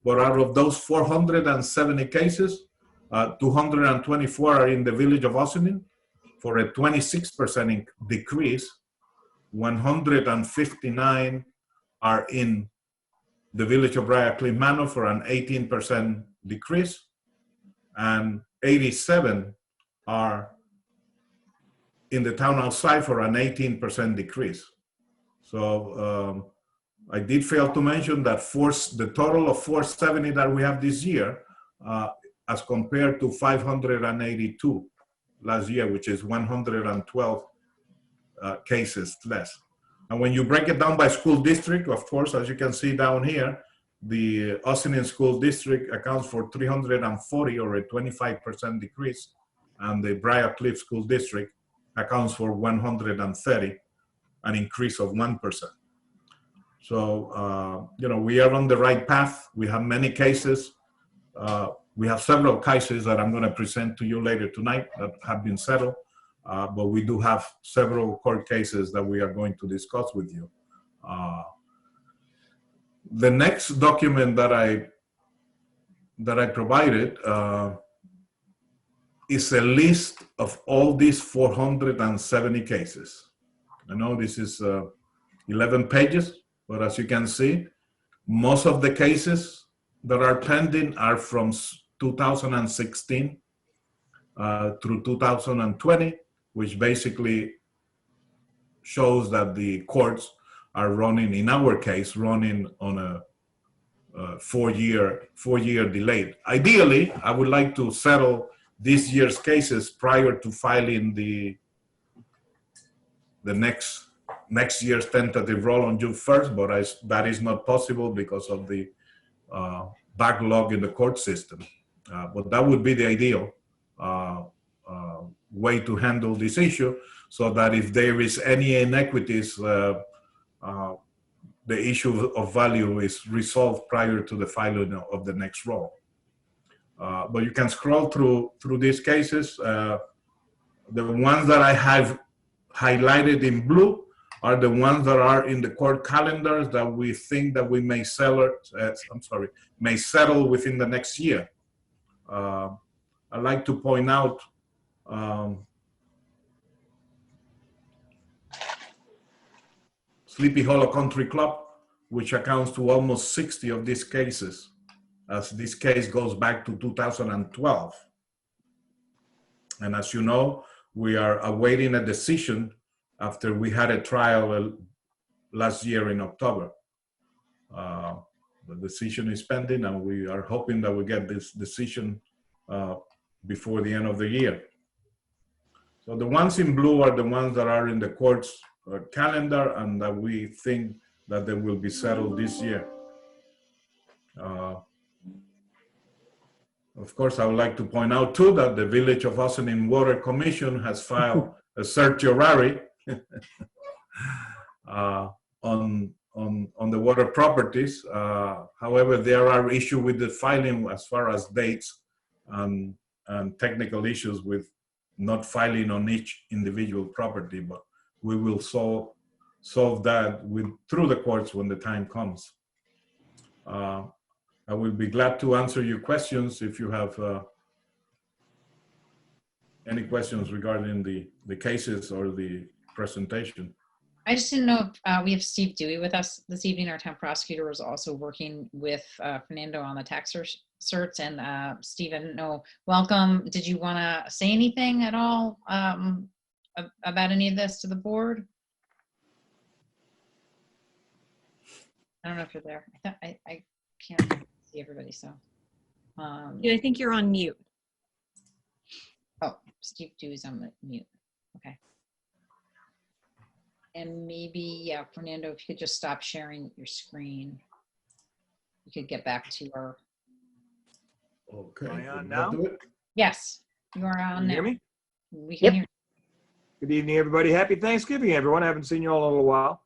[SPEAKER 7] but out of those 470 cases, 224 are in the village of Ossining for a 26% decrease. 159 are in the village of Briarcliff Manor for an 18% decrease, and 87 are in the town outside for an 18% decrease. So I did fail to mention that the total of 470 that we have this year, as compared to 582 last year, which is 112 cases less. And when you break it down by school district, of course, as you can see down here, the Ossining School District accounts for 340, or a 25% decrease, and the Briarcliff School District accounts for 130, an increase of 1%. So, we are on the right path. We have many cases. We have several cases that I'm going to present to you later tonight that have been settled. But we do have several court cases that we are going to discuss with you. The next document that I provided is a list of all these 470 cases. I know this is 11 pages, but as you can see, most of the cases that are pending are from 2016 through 2020, which basically shows that the courts are running, in our case, running on a four-year delay. Ideally, I would like to settle this year's cases prior to filing the next year's tentative roll on June 1st, but that is not possible because of the backlog in the court system. But that would be the ideal way to handle this issue, so that if there is any inequities, the issue of value is resolved prior to the filing of the next roll. But you can scroll through these cases. The ones that I have highlighted in blue are the ones that are in the court calendars that we think that we may settle within the next year. I'd like to point out Sleepy Hollow Country Club, which accounts to almost 60 of these cases, as this case goes back to 2012. And as you know, we are awaiting a decision after we had a trial last year in October. The decision is pending, and we are hoping that we get this decision before the end of the year. So the ones in blue are the ones that are in the court's calendar and that we think that they will be settled this year. Of course, I would like to point out too that the Village of Ossining Water Commission has filed a certiorari on the water properties. However, there are issues with the filing as far as dates and technical issues with not filing on each individual property, but we will solve that through the courts when the time comes. I will be glad to answer your questions if you have any questions regarding the cases or the presentation.
[SPEAKER 1] I just didn't know if we have Steve Dewey with us this evening. Our town prosecutor was also working with Fernando on the tax certs. And Steve, I didn't know, welcome. Did you want to say anything at all about any of this to the board? I don't know if you're there. I can't see everybody, so.
[SPEAKER 8] Yeah, I think you're on mute.
[SPEAKER 1] Oh, Steve Dewey's on mute. Okay. And maybe, yeah, Fernando, if you could just stop sharing your screen, we could get back to our.
[SPEAKER 7] Okay.
[SPEAKER 9] Am I on now?
[SPEAKER 1] Yes, you are on
[SPEAKER 9] Can you
[SPEAKER 1] now.
[SPEAKER 9] hear me?
[SPEAKER 1] We can hear.
[SPEAKER 9] Good evening, everybody. Happy Thanksgiving, everyone. I haven't seen you all in a little while.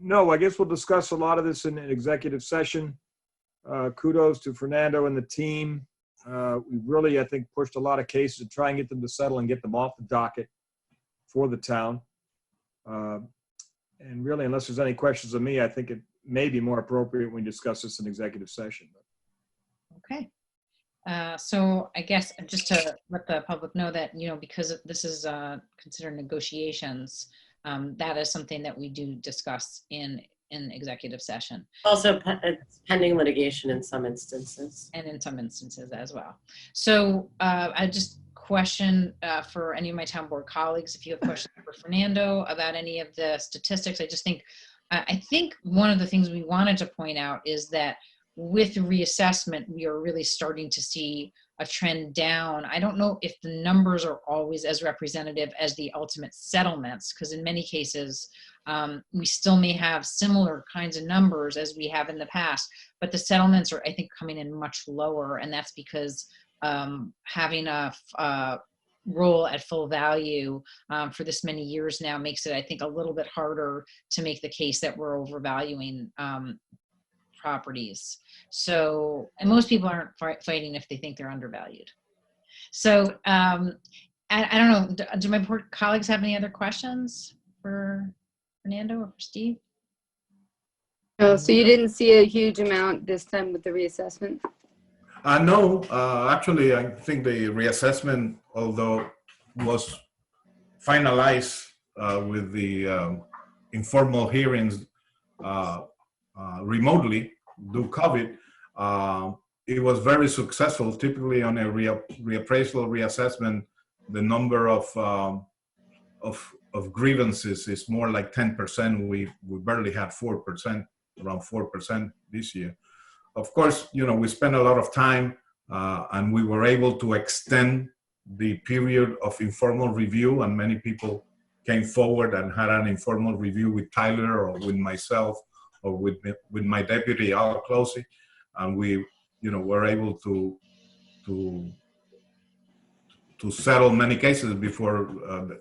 [SPEAKER 9] No, I guess we'll discuss a lot of this in an executive session. Kudos to Fernando and the team. We really, I think, pushed a lot of cases to try and get them to settle and get them off the docket for the town. And really, unless there's any questions of me, I think may be more appropriate when we discuss this in executive session.
[SPEAKER 1] Okay. So I guess just to let the public know that, because this is considered negotiations, that is something that we do discuss in executive session.
[SPEAKER 10] Also, it's pending litigation in some instances.
[SPEAKER 1] And in some instances as well. So I just question for any of my town board colleagues, if you have questions for Fernando about any of the statistics, I think one of the things we wanted to point out is that with reassessment, we are really starting to see a trend down. I don't know if the numbers are always as representative as the ultimate settlements, because in many cases, we still may have similar kinds of numbers as we have in the past, but the settlements are, I think, coming in much lower, and that's because having a role at full value for this many years now makes it, I think, a little bit harder to make the case that we're overvaluing properties. So, and most people aren't fighting if they think they're undervalued. So, I don't know, do my board colleagues have any other questions for Fernando or for Steve?
[SPEAKER 4] Oh, so you didn't see a huge amount this time with the reassessment?
[SPEAKER 7] No, actually, I think the reassessment, although was finalized with the informal hearings remotely due COVID, it was very successful. Typically, on a reappraisal reassessment, the number of grievances is more like 10%. We barely had 4%, around 4% this year. Of course, we spent a lot of time and we were able to extend the period of informal review, and many people came forward and had an informal review with Tyler or with myself or with my deputy, Al Closey, and we, were able to settle many cases before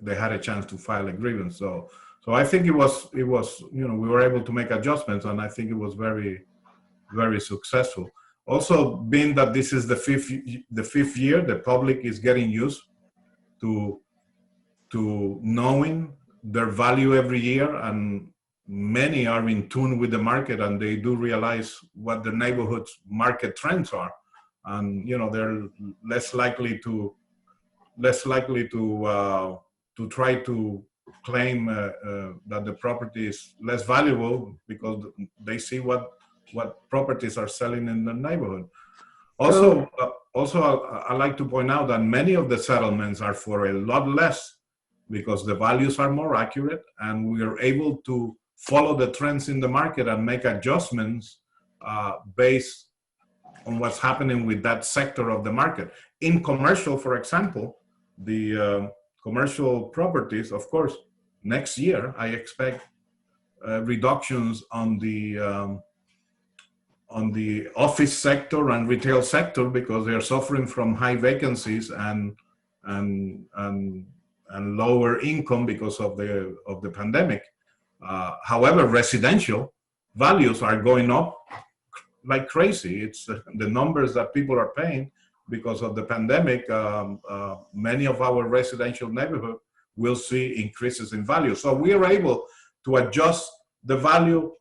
[SPEAKER 7] they had a chance to file a grievance. So I think it was, we were able to make adjustments, and I think it was very, very successful. Also, being that this is the fifth year, the public is getting used to knowing their value every year, and many are in tune with the market, and they do realize what the neighborhood's market trends are, and they're less likely to try to claim that the property is less valuable because they see what properties are selling in the neighborhood. Also, I like to point out that many of the settlements are for a lot less because the values are more accurate, and we are able to follow the trends in the market and make adjustments based on what's happening with that sector of the market. In commercial, for example, the commercial properties, of course, next year I expect reductions on the office sector and retail sector because they are suffering from high vacancies and lower income because of the pandemic. However, residential values are going up like crazy. It's the numbers that people are paying because of the pandemic. Many of our residential neighborhoods will see increases in value. So we are able to adjust the value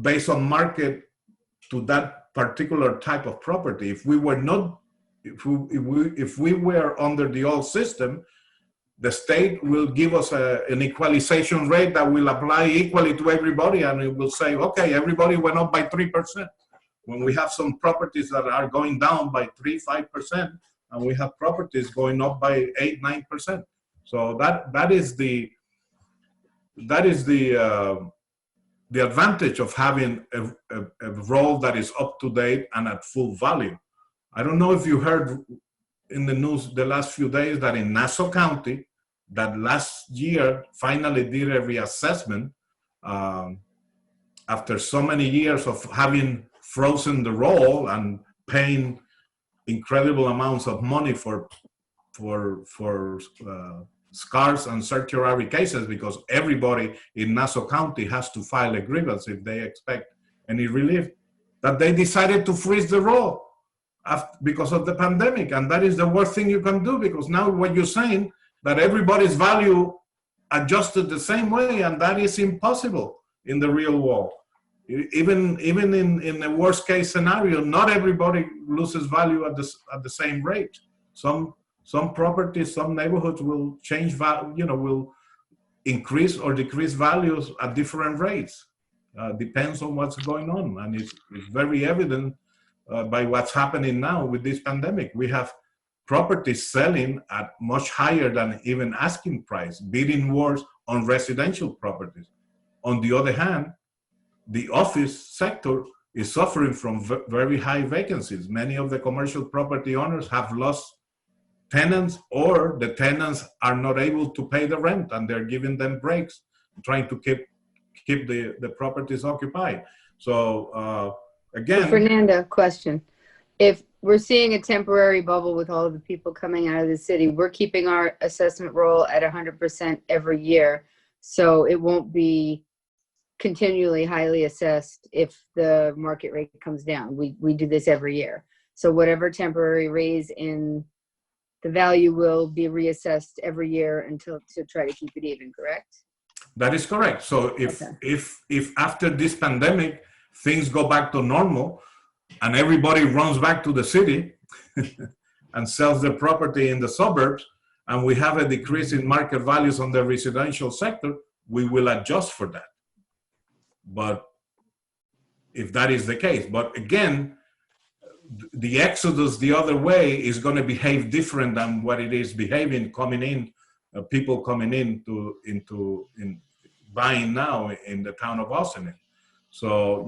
[SPEAKER 7] based on market to that particular type of property. If we were not, if we were under the old system, the state will give us an equalization rate that will apply equally to everybody, and it will say, okay, everybody went up by 3%. When we have some properties that are going down by 3-5%, and we have properties going up by 8-9%. So that is the advantage of having a role that is up to date and at full value. I don't know if you heard in the news the last few days that in Nassau County, that last year finally did a reassessment after so many years of having frozen the roll and paying incredible amounts of money for scarce and certiorari cases, because everybody in Nassau County has to file a grievance if they expect any relief, that they decided to freeze the roll because of the pandemic. And that is the worst thing you can do, because now what you're saying, that everybody's value adjusted the same way, and that is impossible in the real world. Even in the worst case scenario, not everybody loses value at the same rate. Some properties, some neighborhoods will change value, will increase or decrease values at different rates. Depends on what's going on, and it's very evident by what's happening now with this pandemic. We have properties selling at much higher than even asking price, bidding wars on residential properties. On the other hand, the office sector is suffering from very high vacancies. Many of the commercial property owners have lost tenants, or the tenants are not able to pay the rent and they're giving them breaks, trying to keep the properties occupied. So again,
[SPEAKER 4] Fernanda, question. If we're seeing a temporary bubble with all of the people coming out of the city, we're keeping our assessment roll at 100% every year. So it won't be continually highly assessed if the market rate comes down. We do this every year. So whatever temporary raise in the value will be reassessed every year until to try to keep it even, correct?
[SPEAKER 7] That is correct. So if after this pandemic, things go back to normal and everybody runs back to the city and sells their property in the suburbs, and we have a decrease in market values on the residential sector, we will adjust for that. But if that is the case, but again, the exodus the other way is going to behave different than what it is behaving coming in, people coming into buying now in the town of Austin. So,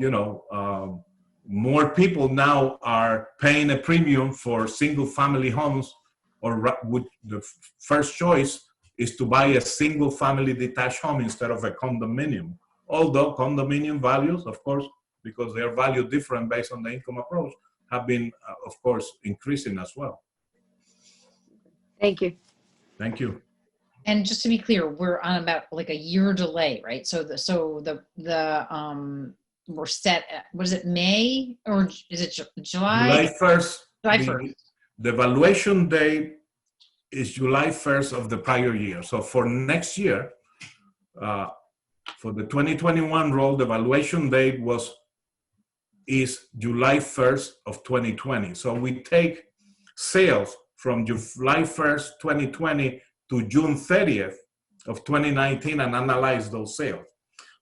[SPEAKER 7] more people now are paying a premium for single family homes, or would the first choice is to buy a single family detached home instead of a condominium. Although condominium values, of course, because they are valued different based on the income approach, have been, of course, increasing as well.
[SPEAKER 4] Thank you.
[SPEAKER 7] Thank you.
[SPEAKER 1] And just to be clear, we're on about like a year delay, right? So we're set at, what is it, May, or is it July?
[SPEAKER 7] July 1st.
[SPEAKER 1] July 1st.
[SPEAKER 7] The valuation date is July 1st of the prior year. So for next year, for the 2021 roll, the valuation date is July 1st of 2020. So we take sales from July 1st, 2020 to June 30th of 2019 and analyze those sales.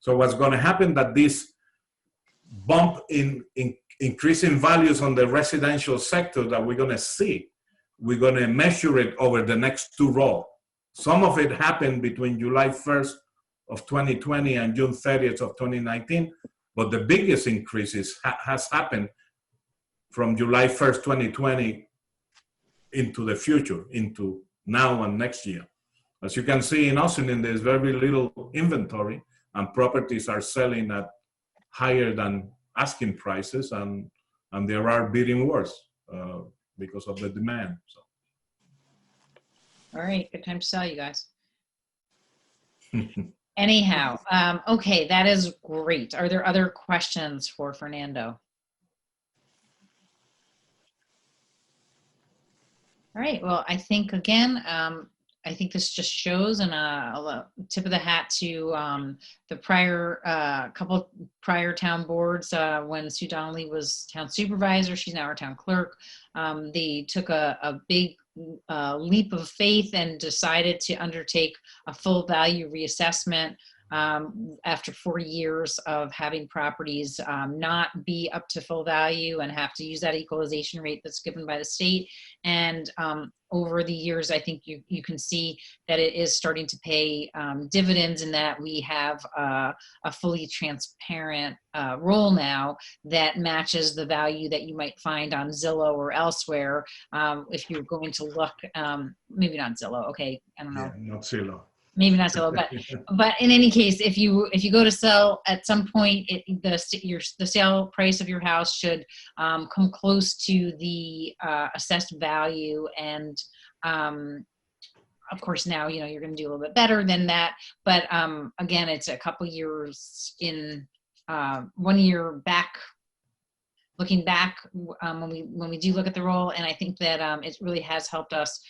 [SPEAKER 7] So what's going to happen that this bump in increasing values on the residential sector that we're going to see, we're going to measure it over the next two rolls. Some of it happened between July 1st of 2020 and June 30th of 2019, but the biggest increases has happened from July 1st, 2020 into the future, into now and next year. As you can see in Austin, there's very little inventory and properties are selling at higher than asking prices, and there are bidding wars because of the demand. So.
[SPEAKER 1] All right, good time to sell, you guys. Anyhow, okay, that is great. Are there other questions for Fernando? All right, well, I think again, I think this just shows, and a tip of the hat to the prior couple prior town boards when Sue Donnelly was town supervisor. She's now our town clerk. They took a big leap of faith and decided to undertake a full value reassessment after 4 years of having properties not be up to full value and have to use that equalization rate that's given by the state. And over the years, I think you can see that it is starting to pay dividends, in that we have a fully transparent role now that matches the value that you might find on Zillow or elsewhere. If you're going to look, maybe not Zillow, okay, I don't know.
[SPEAKER 7] Yeah, not Zillow.
[SPEAKER 1] Maybe not so, but in any case, if you go to sell at some point, the sale price of your house should come close to the assessed value, and of course now you're going to do a little bit better than that. But again, it's a couple years in 1 year back. Looking back, when we do look at the roll, and I think that it really has helped us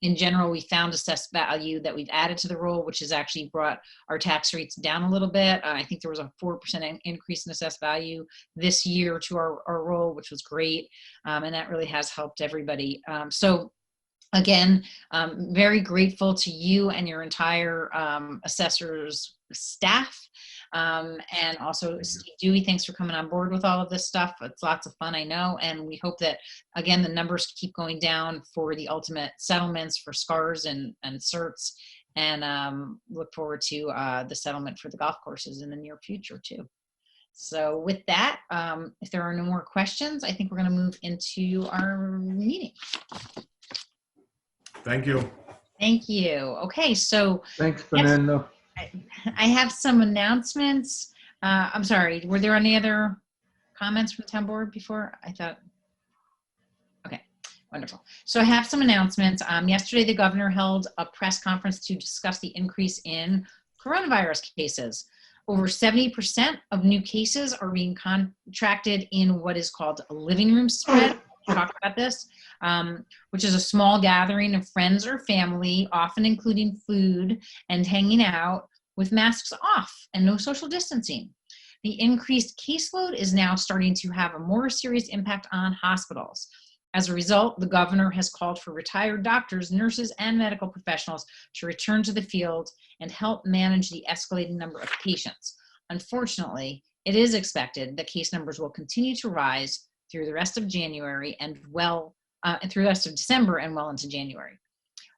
[SPEAKER 1] In general, we found assessed value that we've added to the roll, which has actually brought our tax rates down a little bit. I think there was a 4% increase in assessed value this year to our roll, which was great. And that really has helped everybody. So again, very grateful to you and your entire assessor's staff. And also Steve Dewey, thanks for coming on board with all of this stuff. It's lots of fun, I know. And we hope that, again, the numbers keep going down for the ultimate settlements for SCARs and certs. And look forward to the settlement for the golf courses in the near future too. So with that, if there are no more questions, I think we're going to move into our meeting.
[SPEAKER 7] Thank you.
[SPEAKER 1] Thank you. Okay, so
[SPEAKER 11] Thanks, Fernando.
[SPEAKER 1] I have some announcements. I'm sorry, were there any other comments from the town board before? I thought, okay, wonderful. So I have some announcements. Yesterday, the governor held a press conference to discuss the increase in coronavirus cases. Over 70% of new cases are being contracted in what is called a living room spread. Talk about this, which is a small gathering of friends or family, often including food and hanging out with masks off and no social distancing. The increased caseload is now starting to have a more serious impact on hospitals. As a result, the governor has called for retired doctors, nurses, and medical professionals to return to the field and help manage the escalating number of patients. Unfortunately, it is expected that case numbers will continue to rise through the rest of January and through the rest of December and well into January.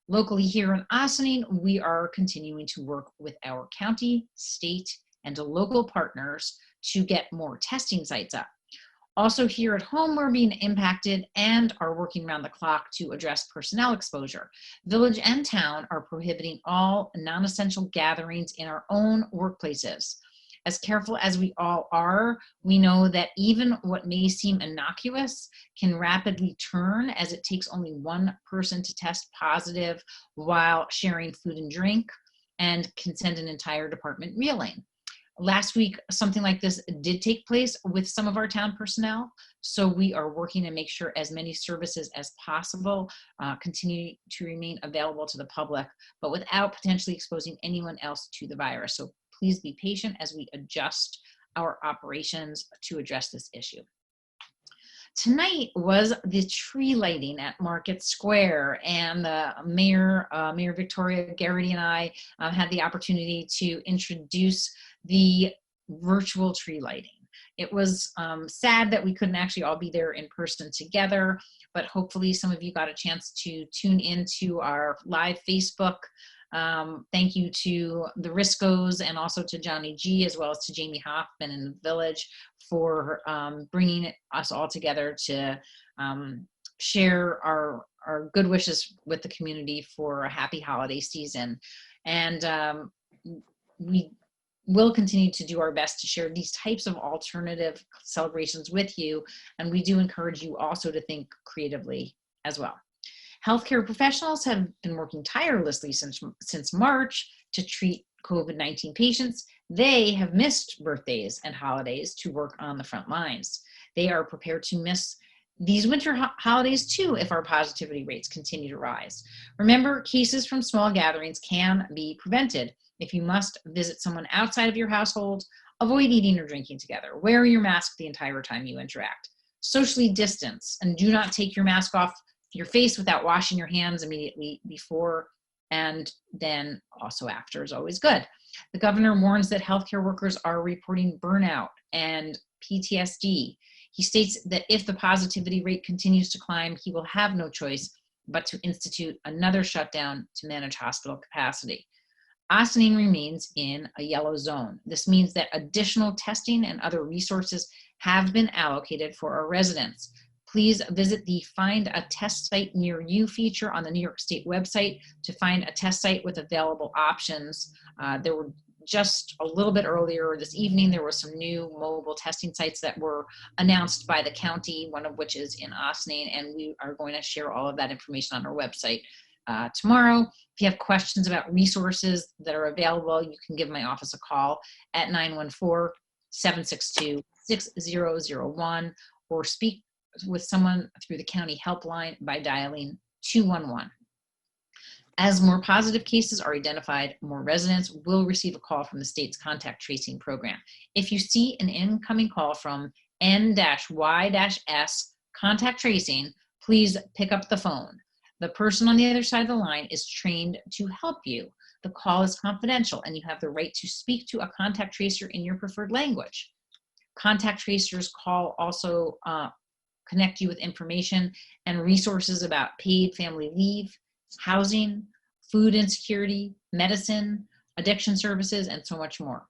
[SPEAKER 1] Locally here in Ossining, we are continuing to work with our county, state, and local partners to get more testing sites up. Also here at home, we're being impacted and are working around the clock to address personnel exposure. Village and town are prohibiting all non-essential gatherings in our own workplaces. As careful as we all are, we know that even what may seem innocuous can rapidly turn, as it takes only one person to test positive while sharing food and drink and can send an entire department reeling. Last week, something like this did take place with some of our town personnel, so we are working to make sure as many services as possible continue to remain available to the public, but without potentially exposing anyone else to the virus. So please be patient as we adjust our operations to address this issue. Tonight was the tree lighting at Market Square, and the Mayor Victoria Garrity and I had the opportunity to introduce the virtual tree lighting. It was sad that we couldn't actually all be there in person together, but hopefully some of you got a chance to tune into our live Facebook. Thank you to the Riscos and also to Johnny G, as well as to Jamie Hoffman in the village for bringing us all together to share our good wishes with the community for a happy holiday season. And we will continue to do our best to share these types of alternative celebrations with you. And we do encourage you also to think creatively as well. Healthcare professionals have been working tirelessly since March to treat COVID-19 patients. They have missed birthdays and holidays to work on the front lines. They are prepared to miss these winter holidays too if our positivity rates continue to rise. Remember, cases from small gatherings can be prevented. If you must visit someone outside of your household, avoid eating or drinking together. Wear your mask the entire time you interact. Socially distance, and do not take your mask off your face without washing your hands immediately before and then also after is always good. The governor warns that healthcare workers are reporting burnout and PTSD. He states that if the positivity rate continues to climb, he will have no choice but to institute another shutdown to manage hospital capacity. Ossining remains in a yellow zone. This means that additional testing and other resources have been allocated for our residents. Please visit the Find a Test Site Near You feature on the New York State website to find a test site with available options. There were just a little bit earlier this evening, there were some new mobile testing sites that were announced by the county, one of which is in Ossining, and we are going to share all of that information on our website tomorrow. If you have questions about resources that are available, you can give my office a call at 914-762-6001 or speak with someone through the county helpline by dialing 211. As more positive cases are identified, more residents will receive a call from the state's contact tracing program. If you see an incoming call from N-Y-S contact tracing, please pick up the phone. The person on the other side of the line is trained to help you. The call is confidential and you have the right to speak to a contact tracer in your preferred language. Contact tracers also connect you with information and resources about paid family leave, housing, food insecurity, medicine, addiction services, and so much more.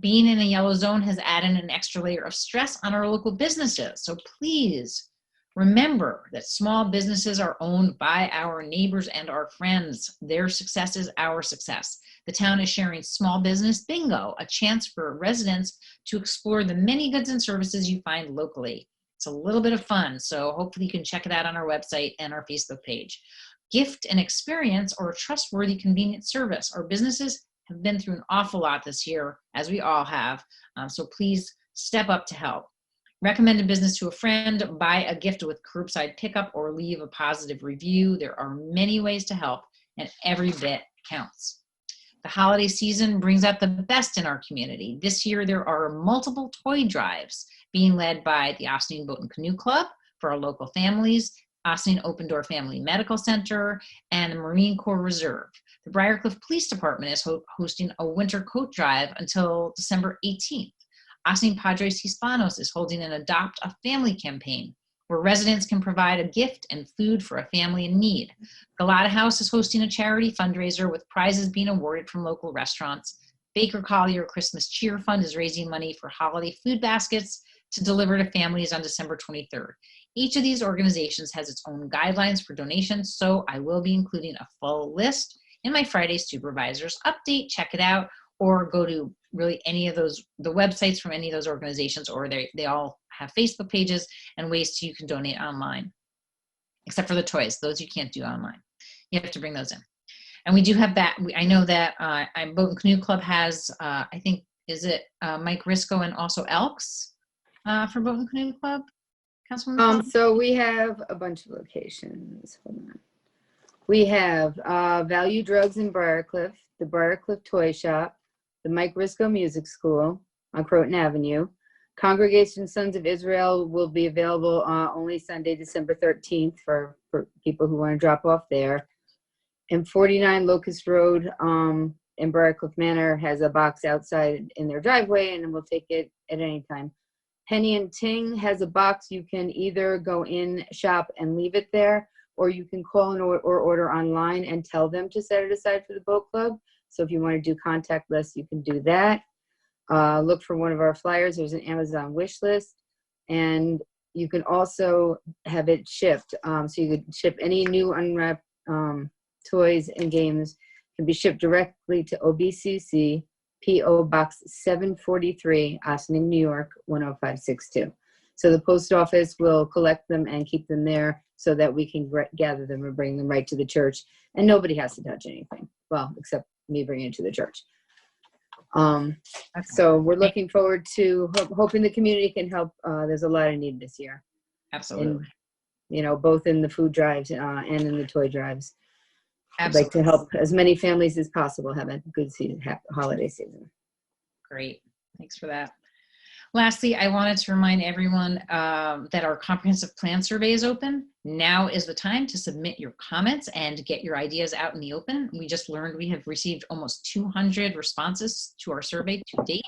[SPEAKER 1] Being in a yellow zone has added an extra layer of stress on our local businesses. So please remember that small businesses are owned by our neighbors and our friends. Their success is our success. The town is sharing Small Business Bingo, a chance for residents to explore the many goods and services you find locally. It's a little bit of fun, so hopefully you can check it out on our website and our Facebook page. Gift an experience or a trustworthy, convenient service. Our businesses have been through an awful lot this year, as we all have, so please step up to help. Recommend a business to a friend, buy a gift with curbside pickup, or leave a positive review. There are many ways to help, and every bit counts. The holiday season brings out the best in our community. This year, there are multiple toy drives being led by the Ossining Boat and Canoe Club for our local families, Ossining Open Door Family Medical Center, and the Marine Corps Reserve. The Briarcliff Police Department is hosting a winter coat drive until December 18th. Ossining Padres Hispanos is holding an Adopt a Family campaign, where residents can provide a gift and food for a family in need. Galata House is hosting a charity fundraiser with prizes being awarded from local restaurants. Baker Collier Christmas Cheer Fund is raising money for holiday food baskets to deliver to families on December 23rd. Each of these organizations has its own guidelines for donations, so I will be including a full list in my Friday Supervisors Update. Check it out, or go to really any of those, the websites from any of those organizations, or they all have Facebook pages and ways you can donate online, except for the toys. Those you can't do online. You have to bring those in. And we do have that. I know that Boat and Canoe Club has, I think, is it Mike Risco and also Elks for Boat and Canoe Club? Councilwoman?
[SPEAKER 4] So we have a bunch of locations. Hold on. We have Value Drugs in Briarcliff, the Briarcliff Toy Shop, the Mike Risco Music School on Croton Avenue. Congregation Sons of Israel will be available only Sunday, December 13th for people who want to drop off there. And 49 Locust Road in Briarcliff Manor has a box outside in their driveway, and we'll take it at any time. Henny and Ting has a box. You can either go in, shop, and leave it there, or you can call or order online and tell them to set it aside for the boat club. So if you want to do contactless, you can do that. Look for one of our flyers. There's an Amazon wish list, and you can also have it shipped. So you could ship any new unwrapped toys and games, can be shipped directly to OBCC, P.O. Box 743, Ossining, New York, 10562. So the post office will collect them and keep them there so that we can gather them and bring them right to the church. And nobody has to touch anything. Well, except me bringing it to the church. So we're looking forward to hoping the community can help. There's a lot of need this year.
[SPEAKER 1] Absolutely.
[SPEAKER 4] And, both in the food drives and in the toy drives.
[SPEAKER 1] Absolutely.
[SPEAKER 4] I'd like to help as many families as possible have a good season, holiday season.
[SPEAKER 1] Great. Thanks for that. Lastly, I wanted to remind everyone that our comprehensive plan survey is open. Now is the time to submit your comments and get your ideas out in the open. We just learned we have received almost 200 responses to our survey to date.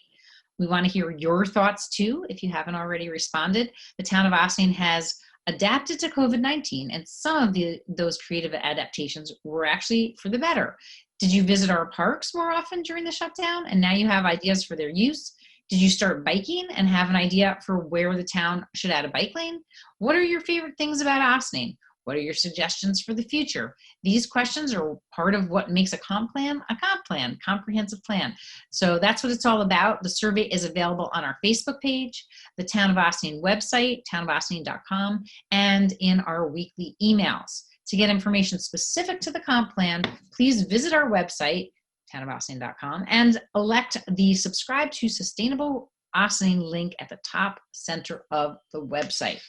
[SPEAKER 1] We want to hear your thoughts too, if you haven't already responded. The town of Ossining has adapted to COVID-19, and some of those creative adaptations were actually for the better. Did you visit our parks more often during the shutdown, and now you have ideas for their use? Did you start biking and have an idea for where the town should add a bike lane? What are your favorite things about Ossining? What are your suggestions for the future? These questions are part of what makes a comprehensive plan. So that's what it's all about. The survey is available on our Facebook page, the Town of Ossining website, townofossining.com, and in our weekly emails. To get information specific to the comp plan, please visit our website, townofossining.com, and elect the Subscribe to Sustainable Ossining link at the top center of the website.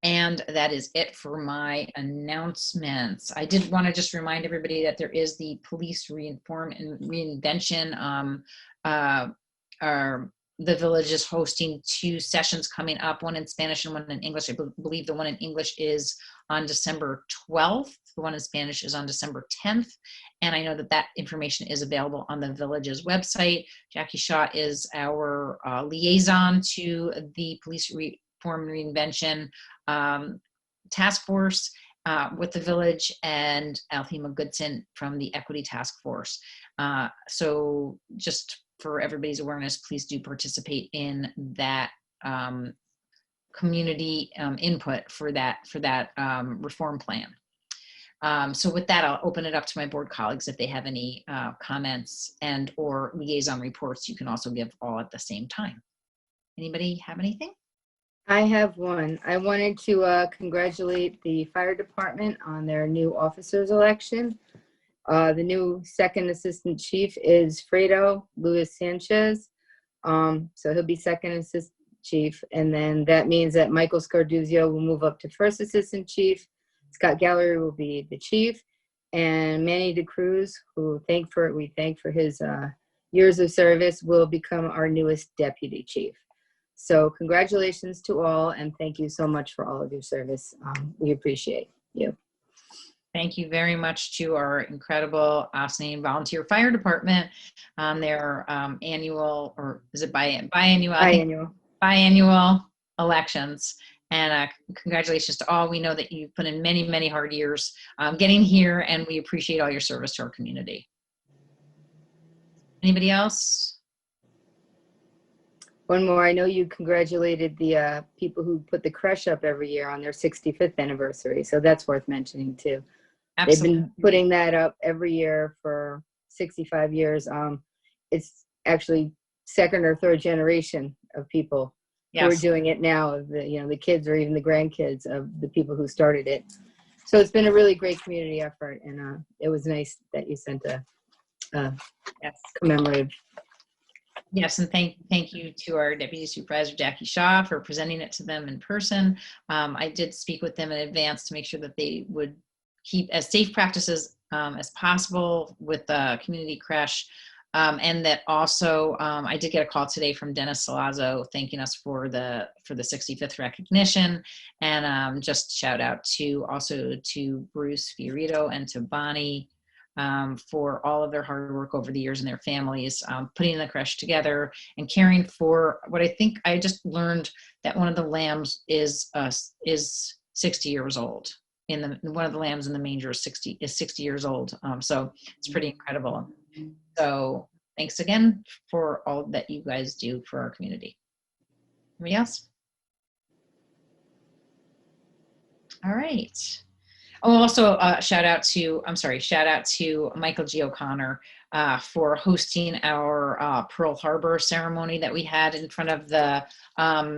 [SPEAKER 1] And that is it for my announcements. I did want to just remind everybody that there is the police reinform and reinvention. The village is hosting 2 sessions coming up, one in Spanish and one in English. I believe the one in English is on December 12th. The one in Spanish is on December 10th. And I know that that information is available on the village's website. Jackie Shaw is our liaison to the police reform and reinvention task force with the village, and Althema Goodson from the Equity Task Force. So just for everybody's awareness, please do participate in that community input for that reform plan. So with that, I'll open it up to my board colleagues if they have any comments and or liaison reports. You can also give all at the same time. Anybody have anything?
[SPEAKER 4] I have one. I wanted to congratulate the fire department on their new officers election. The new second assistant chief is Fredo Luis Sanchez. So he'll be second assistant chief. And then that means that Michael Scarduzio will move up to first assistant chief. Scott Gallery will be the chief. And Manny DeCruz, who we thank for his years of service, will become our newest deputy chief. So congratulations to all, and thank you so much for all of your service. We appreciate you.
[SPEAKER 1] Thank you very much to our incredible Austin volunteer fire department on their annual, or is it biannual? Biannual elections. And congratulations to all. We know that you've put in many, many hard years getting here, and we appreciate all your service to our community. Anybody else?
[SPEAKER 4] One more. I know you congratulated the people who put the creche up every year on their 65th anniversary. So that's worth mentioning too. Absolutely. They've been putting that up every year for 65 years. It's actually second or third generation of people who are doing it now. The kids or even the grandkids of the people who started it. So it's been a really great community effort, and it was nice that you sent a commemorative.
[SPEAKER 1] Yes, and thank you to our Deputy Supervisor Jackie Shaw for presenting it to them in person. I did speak with them in advance to make sure that they would keep as safe practices as possible with the community creche, and that also I did get a call today from Dennis Salazzo thanking us for the 65th recognition, and just shout out also to Bruce Fiorito and to Bonnie for all of their hard work over the years and their families, putting the creche together and caring for what I think I just learned that one of the lambs is 60 years old. One of the lambs in the manger is 60 years old. So it's pretty incredible. So thanks again for all that you guys do for our community. Anybody else? All right. Oh, also shout out to Michael G. O'Connor for hosting our Pearl Harbor ceremony that we had in front of the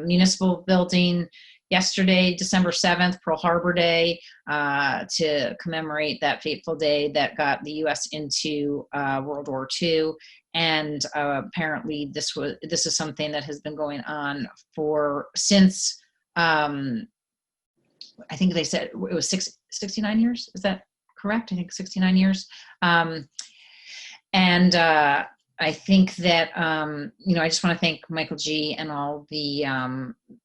[SPEAKER 1] municipal building yesterday, December 7th, Pearl Harbor Day, to commemorate that fateful day that got the U.S. into World War II. And apparently this is something that has been going on since I think they said it was 69 years. Is that correct? I think 69 years. And I think that, I just want to thank Michael G. and all the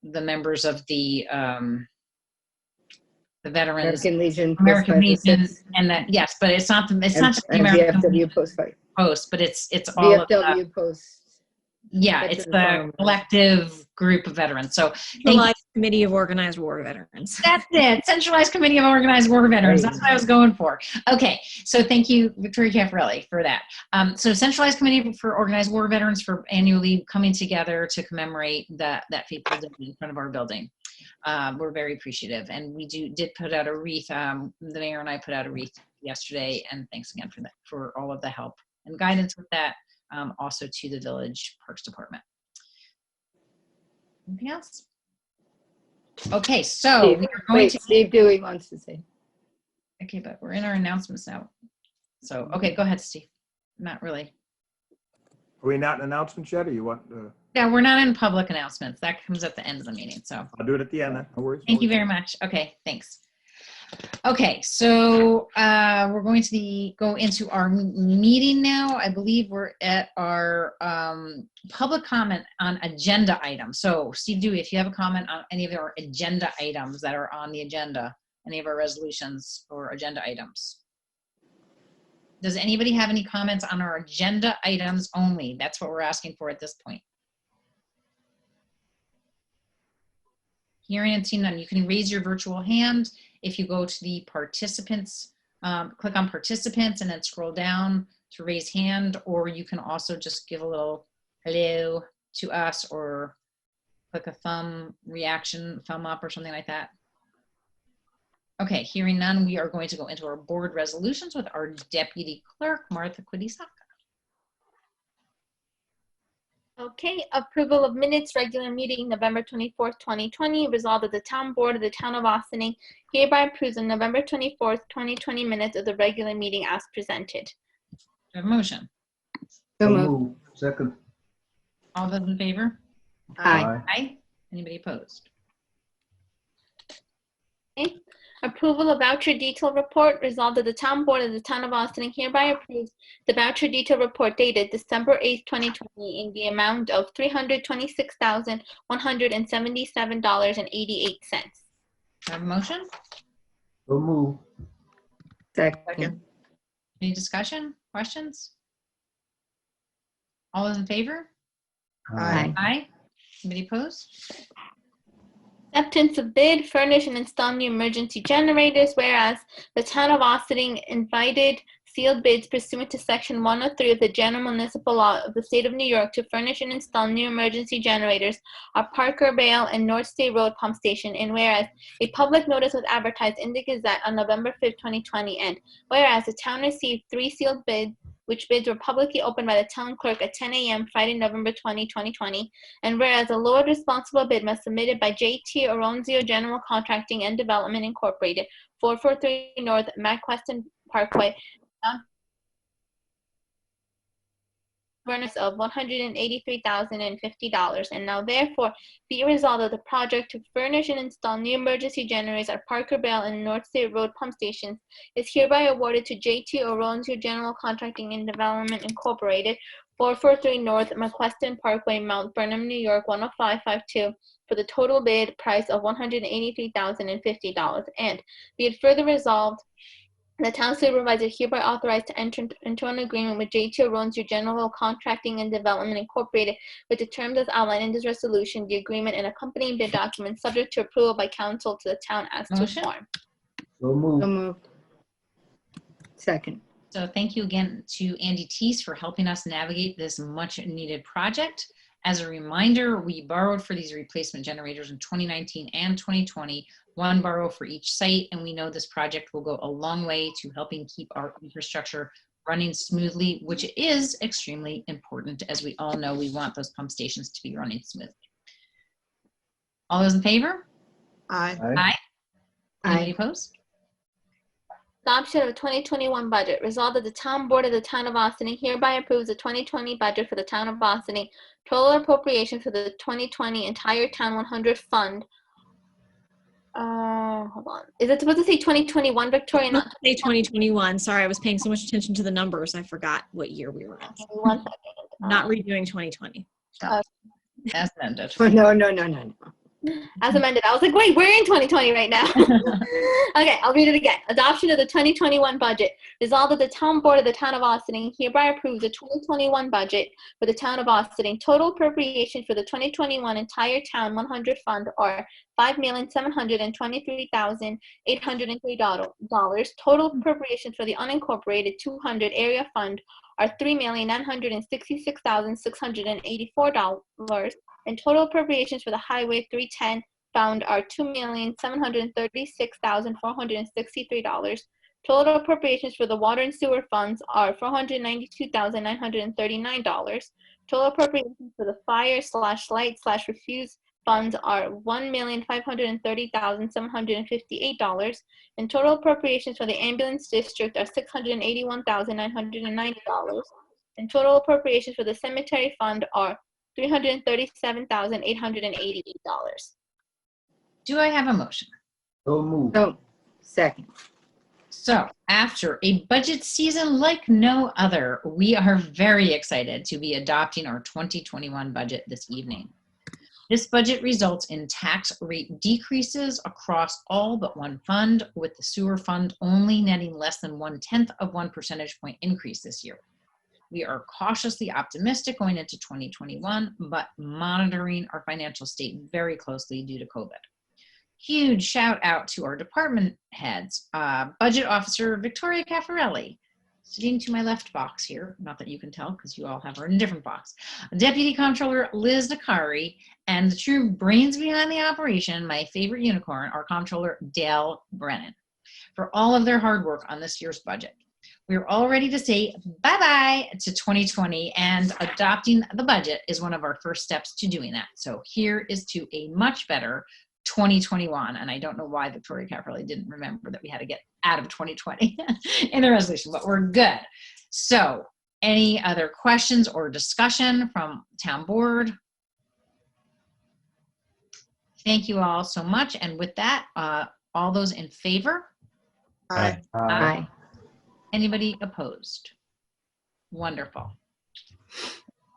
[SPEAKER 1] members of the veterans.
[SPEAKER 4] American Legion.
[SPEAKER 1] And that, yes, but it's not just the American
[SPEAKER 4] VFW Post,
[SPEAKER 1] but it's all
[SPEAKER 4] VFW
[SPEAKER 1] of
[SPEAKER 4] Post.
[SPEAKER 1] Yeah, it's the collective group of veterans. So
[SPEAKER 8] Centralized Committee of Organized War Veterans.
[SPEAKER 1] That's it. Centralized Committee of Organized War Veterans. That's what I was going for. Okay, so thank you, Victoria Caffarelli, for that. So Centralized Committee for Organized War Veterans for annually coming together to commemorate that fateful day in front of our building. We're very appreciative, and we did put out a wreath. The mayor and I put out a wreath yesterday, and thanks again for all of the help and guidance with that. Also to the Village Parks Department. Anything else? Okay, so we are going to.
[SPEAKER 4] Steve Dewey wants to say.
[SPEAKER 1] Okay, but we're in our announcements now. So, okay, go ahead, Steve. Not really.
[SPEAKER 9] Are we not in announcements yet, or you want,
[SPEAKER 1] Yeah, we're not in public announcements. That comes at the end of the meeting, so.
[SPEAKER 9] I'll do it at the end then, no worries.
[SPEAKER 1] Thank you very much. Okay, thanks. Okay, so we're going to go into our meeting now. I believe we're at our public comment on agenda items. So Steve Dewey, if you have a comment on any of our agenda items that are on the agenda, any of our resolutions or agenda items. Does anybody have any comments on our agenda items only? That's what we're asking for at this point. Hearing and seeing none, you can raise your virtual hand. If you go to the participants, click on participants and then scroll down to raise hand, or you can also just give a little hello to us or click a thumb reaction, thumb up or something like that. Okay, hearing none, we are going to go into our board resolutions with our deputy clerk, Martha Quidisaka.
[SPEAKER 2] Okay, approval of minutes, regular meeting, November 24th, 2020. Resolved that the town board of the town of Austining hereby approves the November 24th, 2020 minutes of the regular meeting as presented.
[SPEAKER 1] Do I have a motion?
[SPEAKER 4] So moved.
[SPEAKER 11] Second.
[SPEAKER 1] All those in favor?
[SPEAKER 4] Aye.
[SPEAKER 1] Aye. Anybody opposed?
[SPEAKER 2] Okay. Approval of voucher detail report. Resolved that the town board of the town of Austining hereby approves the voucher detail report dated December 8th, 2020 in the amount of $326,177.88.
[SPEAKER 1] Do I have a motion?
[SPEAKER 11] So move.
[SPEAKER 4] Second.
[SPEAKER 1] Any discussion, questions? All those in favor?
[SPEAKER 4] Aye.
[SPEAKER 1] Aye. Anybody opposed?
[SPEAKER 2] Acceptance of bid, furnish and install new emergency generators, whereas the town of Austining invited sealed bids pursuant to section 103 of the general municipal law of the state of New York to furnish and install new emergency generators at Parker Vale and North State Road Pump Station, and whereas a public notice was advertised in the Gazette on November 5th, 2020, and whereas the town received 3 sealed bids, which bids were publicly opened by the town clerk at 10 a.m. Friday, November 20, 2020. And whereas the lowest responsible bid was submitted by J.T. Oronzio General Contracting and Development Incorporated, 443 North McQuestion Parkway, furnace of $183,050. And now therefore be resolved that the project to furnish and install new emergency generators at Parker Vale and North State Road pump stations is hereby awarded to J.T. Oronzio General Contracting and Development Incorporated, 443 North McQuestion Parkway, Mount Vernon, New York, 10552, for the total bid price of $183,050. And be it further resolved, the town supervisor hereby authorized to enter into an agreement with J.T. Oronzio General Contracting and Development Incorporated with the terms as outlined in this resolution, the agreement and accompanying bid documents subject to approval by council to the town as to
[SPEAKER 1] Motion?
[SPEAKER 2] form.
[SPEAKER 11] So move.
[SPEAKER 4] So moved. Second.
[SPEAKER 1] So thank you again to Andy Teese for helping us navigate this much needed project. As a reminder, we borrowed for these replacement generators in 2019 and 2020, one borrow for each site, and we know this project will go a long way to helping keep our infrastructure running smoothly, which is extremely important. As we all know, we want those pump stations to be running smoothly. All those in favor?
[SPEAKER 11] Aye.
[SPEAKER 1] Aye. Anybody
[SPEAKER 4] Aye.
[SPEAKER 1] opposed?
[SPEAKER 2] Adoption of 2021 budget. Resolved that the town board of the town of Austining hereby approves the 2020 budget for the town of Austining. Total appropriation for the 2020 entire town 100 fund. Hold on. Is it supposed to say 2021, Victoria? Not
[SPEAKER 8] Say 2021. Sorry, I was paying so much attention to the numbers. I forgot what year we were in.
[SPEAKER 2] 1 second.
[SPEAKER 8] Not redoing 2020.
[SPEAKER 1] As amended.
[SPEAKER 4] No.
[SPEAKER 2] As amended. I was like, wait, we're in 2020 right now. Okay, I'll read it again. Adoption of the 2021 budget. Resolved that the town board of the town of Austining hereby approves the 2021 budget for the town of Austining. Total appropriation for the 2021 entire town 100 fund are $5,723,803. Total appropriations for the unincorporated 200 area fund are $3,966,684. And total appropriations for the Highway 310 fund are $2,736,463. Total appropriations for the water and sewer funds are $492,939. Total appropriations for the fire/light/refuse funds are $1,530,758. And total appropriations for the ambulance district are $681,990. and total appropriations for the cemetery fund are $337,888.
[SPEAKER 1] Do I have a motion?
[SPEAKER 11] So moved.
[SPEAKER 4] So, second.
[SPEAKER 1] So, after a budget season like no other, we are very excited to be adopting our 2021 budget this evening. This budget results in tax rate decreases across all but one fund, with the sewer fund only netting less than 1/10 of 1 percentage point increase this year. We are cautiously optimistic going into 2021, but monitoring our financial state very closely due to COVID. Huge shout out to our department heads, Budget Officer Victoria Caffarelli, sitting to my left box here, not that you can tell because you all have her in a different box, Deputy Comptroller Liz Nakari, and the true brains behind the operation, my favorite unicorn, our Comptroller Dale Brennan, for all of their hard work on this year's budget. We're all ready to say bye-bye to 2020, and adopting the budget is one of our first steps to doing that. So here is to a much better 2021, and I don't know why Victoria Caffarelli didn't remember that we had to get out of 2020 in the resolution, but we're good. So any other questions or discussion from town board? Thank you all so much, and with that, all those in favor?
[SPEAKER 11] Aye.
[SPEAKER 4] Aye.
[SPEAKER 1] Anybody opposed? Wonderful.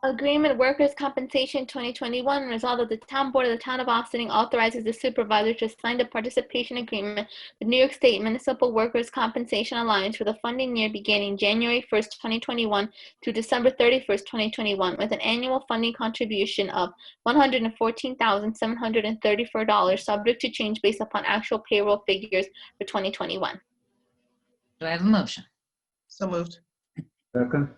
[SPEAKER 2] Agreement Workers' Compensation 2021. Resolved that the Town Board of the Town of Austining authorizes the supervisor to sign the participation agreement with New York State Municipal Workers' Compensation Alliance for the funding year beginning January 1st, 2021 to December 31st, 2021, with an annual funding contribution of $114,734, subject to change based upon actual payroll figures for 2021.
[SPEAKER 1] Do I have a motion?
[SPEAKER 11] So moved. Second.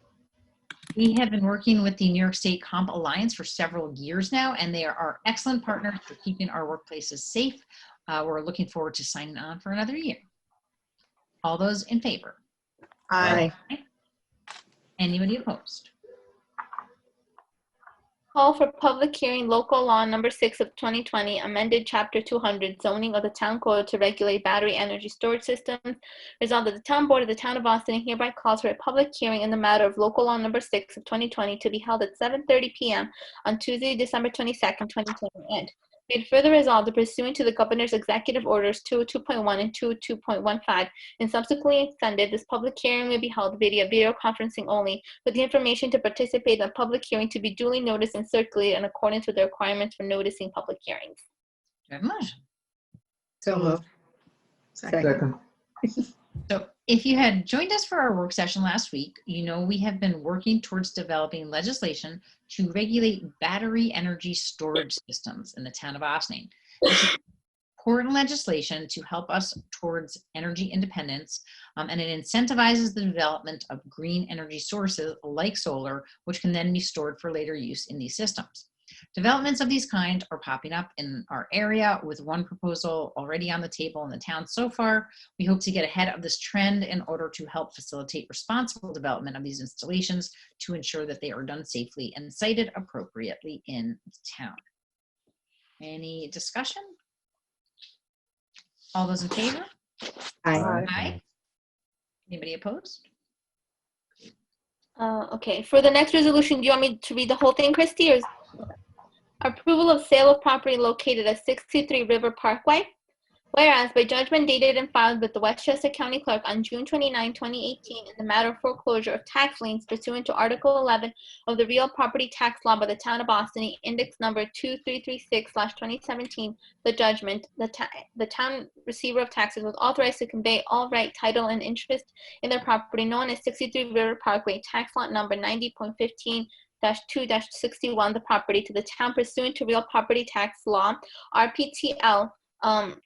[SPEAKER 1] We have been working with the New York State Comp Alliance for several years now, and they are our excellent partners for keeping our workplaces safe. We're looking forward to signing on for another year. All those in favor?
[SPEAKER 11] Aye.
[SPEAKER 1] Anybody opposed?
[SPEAKER 2] Call for public hearing local law number 6 of 2020, amended chapter 200, zoning of the town code to regulate battery energy storage systems. Resolved that the town board of the town of Austining hereby calls for a public hearing in the matter of local law number 6 of 2020 to be held at 7:30 p.m. on Tuesday, December 22nd, 2020. And be it further resolved that pursuant to the governor's executive orders 202.1 and 202.15 and subsequently extended, this public hearing may be held via video conferencing only, with the information to participate in the public hearing to be duly noticed and circulated in accordance with the requirements for noticing public hearings.
[SPEAKER 1] Do I have a motion?
[SPEAKER 4] So moved.
[SPEAKER 11] Second.
[SPEAKER 1] So if you had joined us for our work session last week, you know we have been working towards developing legislation to regulate battery energy storage systems in the town of Austining. This is important legislation to help us towards energy independence, and it incentivizes the development of green energy sources like solar, which can then be stored for later use in these systems. Developments of these kind are popping up in our area, with one proposal already on the table in the town so far. We hope to get ahead of this trend in order to help facilitate responsible development of these installations to ensure that they are done safely and sited appropriately in the town. Any discussion? All those in favor?
[SPEAKER 4] Aye.
[SPEAKER 1] Aye. Anybody opposed?
[SPEAKER 2] Okay, for the next resolution, do you want me to read the whole thing, Christy? Or approval of sale of property located at 63 River Parkway. Whereas by judgment dated and filed with the Westchester County Clerk on June 29, 2018 in the matter of foreclosure of tax liens pursuant to Article 11 of the Real Property Tax Law by the Town of Austining, index number 2336/2017, the judgment, the town receiver of taxes was authorized to convey all right, title, and interest in their property known as 63 River Parkway, tax lot number 90.15-2-61, the property to the town pursuant to Real Property Tax Law, RPTL,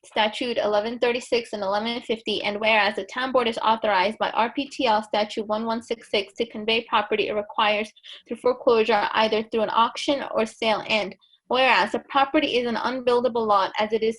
[SPEAKER 2] statute 1136 and 1150, and whereas the town board is authorized by RPTL statute 1166 to convey property it requires through foreclosure either through an auction or sale, and whereas the property is an unbuildable lot as it is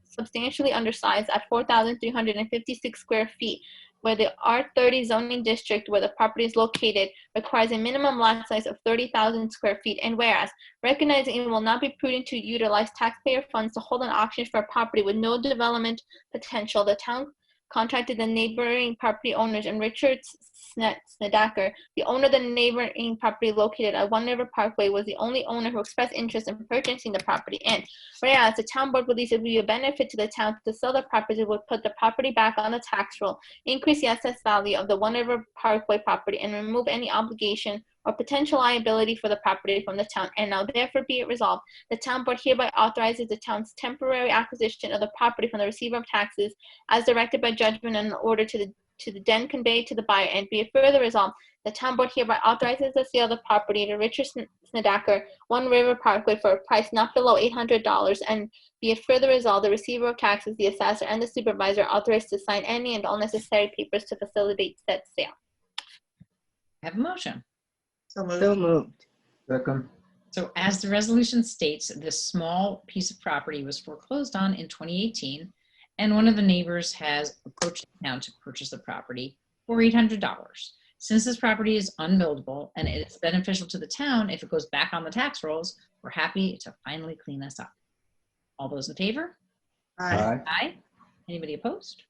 [SPEAKER 2] substantially undersized at 4,356 square feet, where the R30 zoning district where the property is located requires a minimum lot size of 30,000 square feet, and whereas recognizing it will not be prudent to utilize taxpayer funds to hold an auction for a property with no development potential, the town contracted the neighboring property owners and Richard Snedaker, the owner of the neighboring property located at One River Parkway, was the only owner who expressed interest in purchasing the property. And whereas the town board believes it would be a benefit to the town to sell the property, would put the property back on the tax roll, increase the assessed value of the One River Parkway property, and remove any obligation or potential liability for the property from the town. And now therefore be it resolved, the town board hereby authorizes the town's temporary acquisition of the property from the receiver of taxes as directed by judgment and order to the then conveyed to the buyer. And be it further resolved, the town board hereby authorizes the sale of the property to Richard Snedaker, One River Parkway, for a price not below $800. And be it further resolved, the receiver of taxes, the assessor, and the supervisor are authorized to sign any and all necessary papers to facilitate said sale.
[SPEAKER 1] Have a motion.
[SPEAKER 11] So moved.
[SPEAKER 4] So moved.
[SPEAKER 11] Second.
[SPEAKER 1] So as the resolution states, this small piece of property was foreclosed on in 2018, and one of the neighbors has approached the town to purchase the property for $800. Since this property is unbuildable and it is beneficial to the town if it goes back on the tax rolls, we're happy to finally clean this up. All those in favor?
[SPEAKER 11] Aye.
[SPEAKER 1] Aye. Anybody opposed?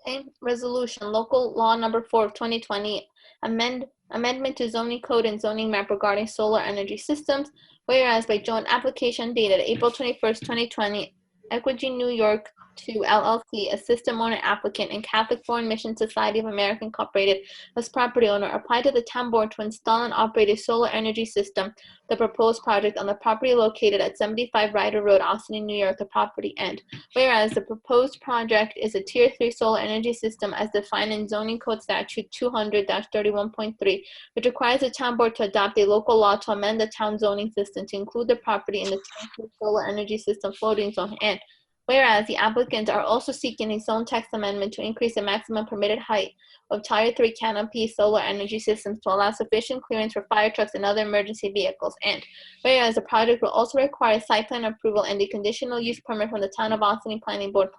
[SPEAKER 2] Okay. Resolution, local law number 4 of 2020, amendment to zoning code and zoning map regarding solar energy systems. Whereas by joint application dated April 21st, 2020, Equity New York 2 LLC, a system owner applicant, and Catholic Foreign Mission Society of America Incorporated as property owner applied to the town board to install and operate a solar energy system, the proposed project on the property located at 75 Ryder Road, Austin, New York, the property end. Whereas the proposed project is a Tier 3 solar energy system as defined in Zoning Code Statute 200-31.3, which requires the town board to adopt a local law to amend the town zoning system to include the property in the Tier 3 solar energy system floating zone. And whereas the applicants are also seeking a zone text amendment to increase the maximum permitted height of Tier 3 canopy solar energy systems to allow sufficient clearance for fire trucks and other emergency vehicles. And whereas the project will also require site plan approval and a conditional use permit from the Town of Austin Planning Board.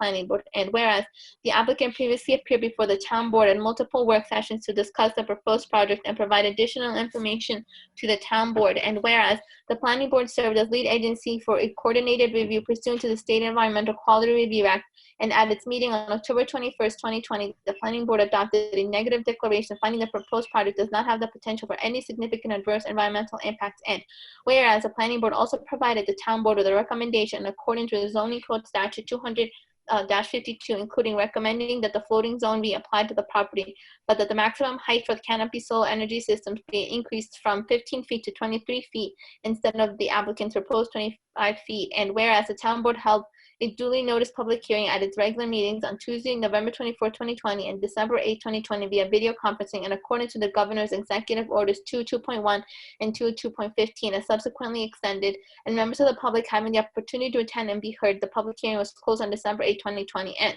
[SPEAKER 2] And whereas the applicant previously appeared before the town board at multiple work sessions to discuss the proposed project and provide additional information to the town board. And whereas the planning board served as lead agency for a coordinated review pursuant to the State Environmental Quality Review Act, and at its meeting on October 21st, 2020, the planning board adopted a negative declaration finding the proposed project does not have the potential for any significant adverse environmental impacts. And whereas the planning board also provided the town board with a recommendation according to the zoning code statute 200-52, including recommending that the floating zone be applied to the property, but that the maximum height for the canopy solar energy systems be increased from 15 feet to 23 feet instead of the applicant's proposed 25 feet. And whereas the town board held a duly noticed public hearing at its regular meetings on Tuesday, November 24, 2020 and December 8, 2020 via video conferencing in accordance with the governor's executive orders 2.2.1 and 2.2.15 as subsequently extended, and members of the public having the opportunity to attend and be heard. The public hearing was closed on December 8, 2020. And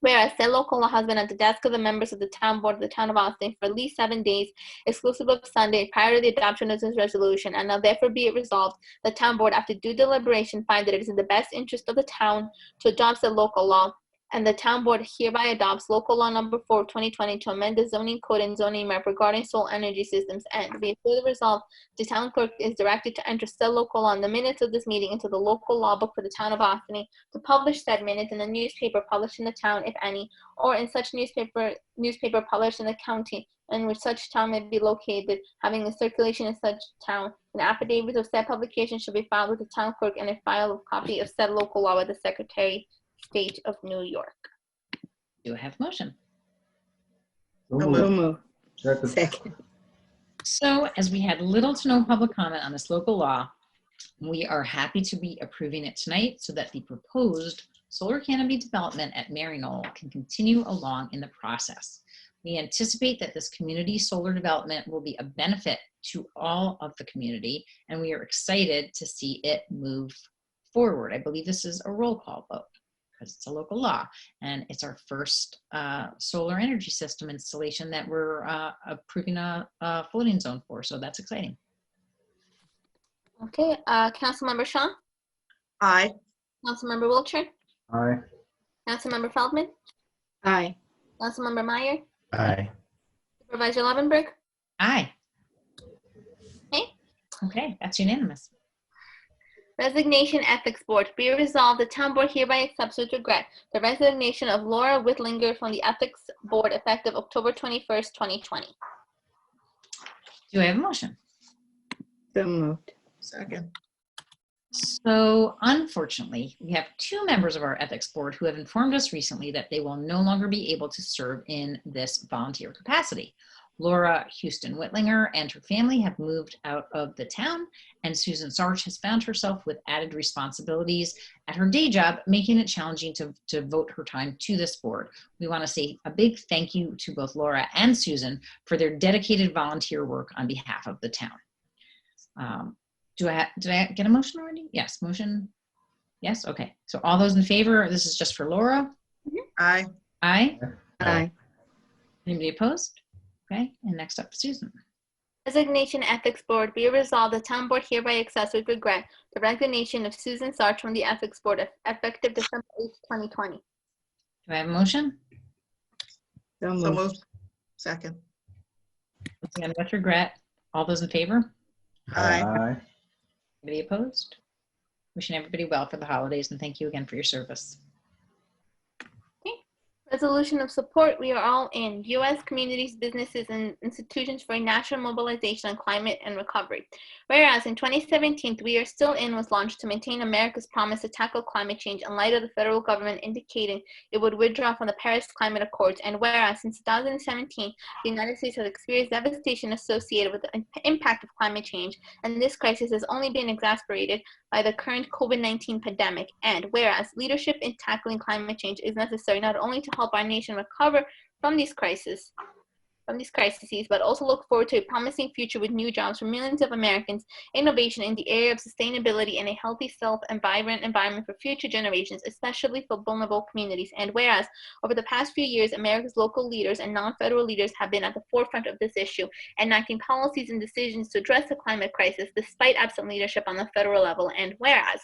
[SPEAKER 2] whereas said local law has been at the desk of the members of the town board of the town of Austin for at least 7 days, exclusive of Sunday, prior to the adoption of this resolution, and now therefore be it resolved, the town board, after due deliberation, finds that it is in the best interest of the town to adopt the local law, and the town board hereby adopts local law number 4 of 2020 to amend the zoning code and zoning map regarding solar energy systems. And be it further resolved, the town clerk is directed to enter said local law in the minutes of this meeting into the local law book for the town of Austin, to publish said minutes in the newspaper published in the town, if any, or in such newspaper published in the county in which such town may be located, having a circulation in such town. An affidavit of said publication shall be filed with the town clerk, and a file of copy of said local law with the Secretary State of New York.
[SPEAKER 1] Do I have a motion?
[SPEAKER 11] So moved.
[SPEAKER 4] Second.
[SPEAKER 1] So as we had little to no public comment on this local law, we are happy to be approving it tonight so that the proposed solar canopy development at Maryknoll can continue along in the process. We anticipate that this community solar development will be a benefit to all of the community, and we are excited to see it move forward. I believe this is a roll call vote because it's a local law, and it's our first solar energy system installation that we're approving a floating zone for, so that's exciting.
[SPEAKER 2] Okay, Councilmember Shaw,
[SPEAKER 11] Aye.
[SPEAKER 2] Councilmember Wiltshire,
[SPEAKER 11] Aye.
[SPEAKER 2] Councilmember Feldman,
[SPEAKER 4] Aye.
[SPEAKER 2] Councilmember Meyer,
[SPEAKER 5] Aye.
[SPEAKER 2] Supervisor Levenberg.
[SPEAKER 1] Aye.
[SPEAKER 2] Okay.
[SPEAKER 1] Okay, that's unanimous.
[SPEAKER 2] Resignation Ethics Board. Be it resolved, the town board hereby accepts with regret the resignation of Laura Whitlinger from the Ethics Board effective October 21st, 2020.
[SPEAKER 1] Do I have a motion?
[SPEAKER 4] So moved.
[SPEAKER 11] Second.
[SPEAKER 1] So unfortunately, we have two members of our ethics board who have informed us recently that they will no longer be able to serve in this volunteer capacity. Laura Houston Whitlinger and her family have moved out of the town, and Susan Sarch has found herself with added responsibilities at her day job, making it challenging to devote her time to this board. We want to say a big thank you to both Laura and Susan for their dedicated volunteer work on behalf of the town. Did I get a motion already? Yes, motion. Yes, okay. So all those in favor, this is just for Laura?
[SPEAKER 11] Aye.
[SPEAKER 1] Aye.
[SPEAKER 4] Aye.
[SPEAKER 1] Anybody opposed? Okay, and next up, Susan.
[SPEAKER 2] Resignation Ethics Board. Be it resolved, the town board hereby accepts with regret the resignation of Susan Sarch from the Ethics Board effective December 8th, 2020.
[SPEAKER 1] Do I have a motion?
[SPEAKER 4] So
[SPEAKER 11] So
[SPEAKER 4] moved.
[SPEAKER 11] moved. Second.
[SPEAKER 1] Again, with regret. All those in favor?
[SPEAKER 11] Aye.
[SPEAKER 1] Anybody opposed? Wishing everybody well for the holidays, and thank you again for your service.
[SPEAKER 2] Resolution of support. We are all in. U.S. communities, businesses, and institutions for a national mobilization on climate and recovery. Whereas in 2017, We Are Still In was launched to maintain America's promise to tackle climate change in light of the federal government indicating it would withdraw from the Paris Climate Accords. And whereas since 2017, the United States has experienced devastation associated with the impact of climate change, and this crisis has only been exacerbated by the current COVID-19 pandemic. And whereas leadership in tackling climate change is necessary not only to help our nation recover from these crises, but also look forward to a promising future with new jobs for millions of Americans, innovation in the area of sustainability, and a healthy, safe, and vibrant environment for future generations, especially for vulnerable communities. And whereas over the past few years, America's local leaders and non-federal leaders have been at the forefront of this issue, enacting policies and decisions to address the climate crisis despite absent leadership on the federal level. And whereas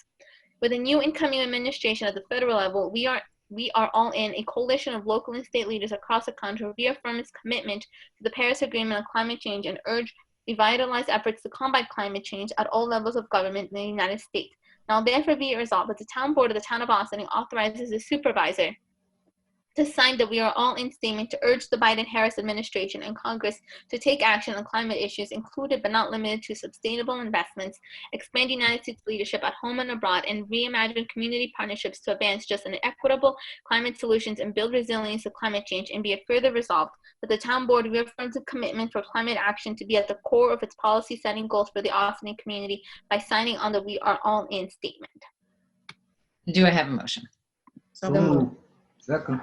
[SPEAKER 2] with a new incoming administration at the federal level, we are all in. A coalition of local and state leaders across the country reaffirm its commitment to the Paris Agreement on climate change and urge revitalized efforts to combat climate change at all levels of government in the United States. Now therefore be it resolved that the town board of the town of Austin authorizes the supervisor to sign the We Are All In statement to urge the Biden-Harris administration and Congress to take action on climate issues included but not limited to sustainable investments, expand United States leadership at home and abroad, and reimagine community partnerships to advance just and equitable climate solutions and build resilience to climate change. And be it further resolved that the town board reaffirms a commitment for climate action to be at the core of its policy setting goals for the Austin community by signing on the We Are All In statement.
[SPEAKER 1] Do I have a motion?
[SPEAKER 11] So moved.
[SPEAKER 12] Second.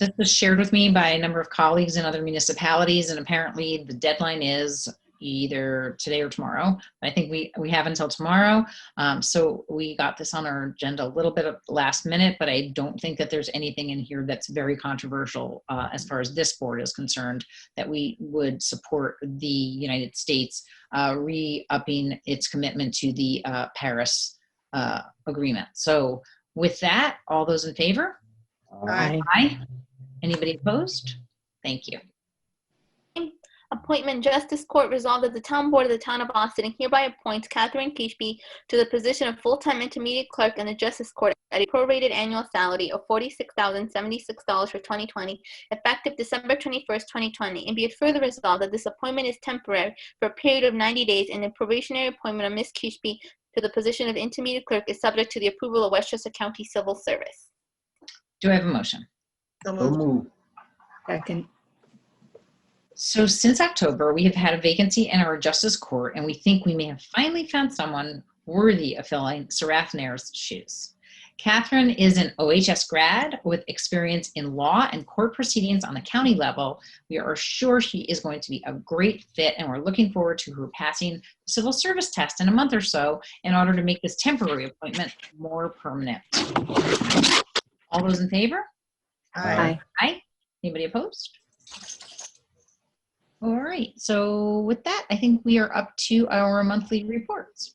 [SPEAKER 1] This was shared with me by a number of colleagues in other municipalities, and apparently the deadline is either today or tomorrow. I think we have until tomorrow. So we got this on our agenda a little bit of last minute, but I don't think that there's anything in here that's very controversial as far as this board is concerned, that we would support the United States re-upping its commitment to the Paris Agreement. So with that, all those in favor?
[SPEAKER 11] Aye.
[SPEAKER 1] Aye. Anybody opposed? Thank you.
[SPEAKER 2] Appointment. Justice Court resolved that the town board of the town of Austin hereby appoints Catherine Keashby to the position of full-time intermediate clerk in the Justice Court at a prorated annual salary of $46,076 for 2020, effective December 21st, 2020. And be it further resolved that this appointment is temporary for a period of 90 days, and the probationary appointment of Ms. Keashby to the position of intermediate clerk is subject to the approval of Westchester County Civil Service.
[SPEAKER 1] Do I have a motion?
[SPEAKER 11] So
[SPEAKER 12] So
[SPEAKER 11] moved.
[SPEAKER 12] moved.
[SPEAKER 4] Second.
[SPEAKER 1] So since October, we have had a vacancy in our Justice Court, and we think we may have finally found someone worthy of filling Sarath Nair's shoes. Catherine is an OHS grad with experience in law and court proceedings on the county level. We are sure she is going to be a great fit, and we're looking forward to her passing the civil service test in a month or so in order to make this temporary appointment more permanent. All those in favor?
[SPEAKER 11] Aye.
[SPEAKER 1] Aye. Anybody opposed? All right. So with that, I think we are up to our monthly reports.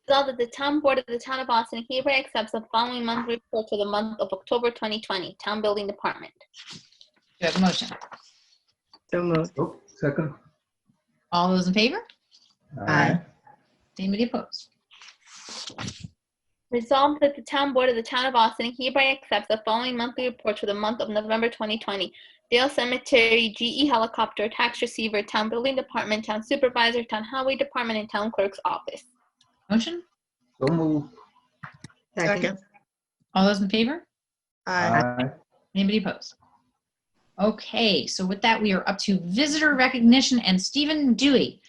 [SPEAKER 2] Resolved that the town board of the town of Austin hereby accepts the following monthly report for the month of October 2020, Town Building Department.
[SPEAKER 1] Do you have a motion?
[SPEAKER 4] So moved.
[SPEAKER 12] Oh, second.
[SPEAKER 1] All those in favor?
[SPEAKER 4] Aye.
[SPEAKER 1] Anybody opposed?
[SPEAKER 2] Resolved that the town board of the town of Austin hereby accepts the following monthly reports for the month of November 2020. Dale Cemetery, GE Helicopter, Tax Receiver, Town Building Department, Town Supervisor, Town Highway Department, and Town Clerk's Office.
[SPEAKER 1] Motion?
[SPEAKER 11] So moved.
[SPEAKER 4] Second.
[SPEAKER 1] All those in favor?
[SPEAKER 11] Aye.
[SPEAKER 1] Anybody opposed? Okay, so with that, we are up to visitor recognition. And Stephen Dewey,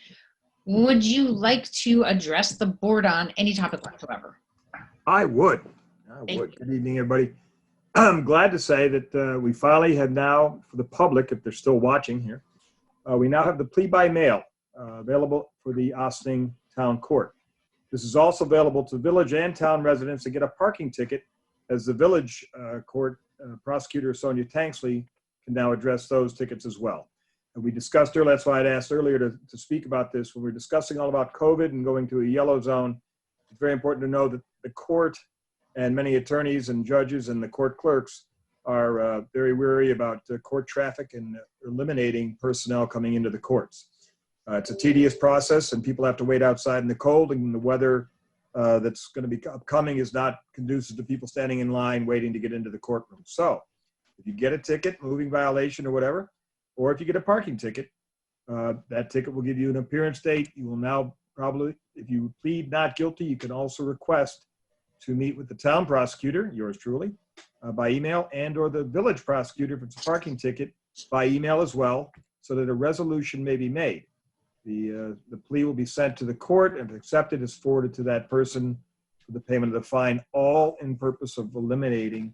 [SPEAKER 1] would you like to address the board on any topic whatsoever?
[SPEAKER 9] I would.
[SPEAKER 1] Thank you.
[SPEAKER 9] Good evening, everybody. I'm glad to say that we finally have now, for the public, if they're still watching here, we now have the plea by mail available for the Ossining Town Court. This is also available to village and town residents to get a parking ticket, as the village court prosecutor Sonia Tanksley can now address those tickets as well. And we discussed earlier, that's why I'd asked earlier to speak about this, when we were discussing all about COVID and going to a yellow zone. It's very important to know that the court and many attorneys and judges and the court clerks are very wary about court traffic and eliminating personnel coming into the courts. It's a tedious process, and people have to wait outside in the cold, and the weather that's going to be upcoming is not conducive to people standing in line waiting to get into the courtroom. So if you get a ticket, moving violation or whatever, or if you get a parking ticket, that ticket will give you an appearance date. You will now probably, if you plead not guilty, you can also request to meet with the town prosecutor, yours truly, by email, and or the village prosecutor if it's a parking ticket by email as well, so that a resolution may be made. The plea will be sent to the court, and if accepted, is forwarded to that person for the payment of the fine, all in purpose of eliminating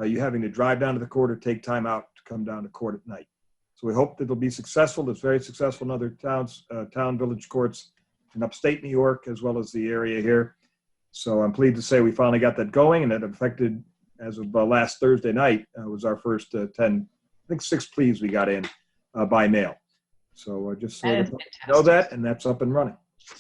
[SPEAKER 9] you having to drive down to the court or take time out to come down to court at night. So we hope that it'll be successful. It's very successful in other towns, town village courts in upstate New York, as well as the area here. So I'm pleased to say we finally got that going, and that affected, as of last Thursday night, was our first 10, I think 6 pleas we got in by mail. So just so you know that, and that's up and running.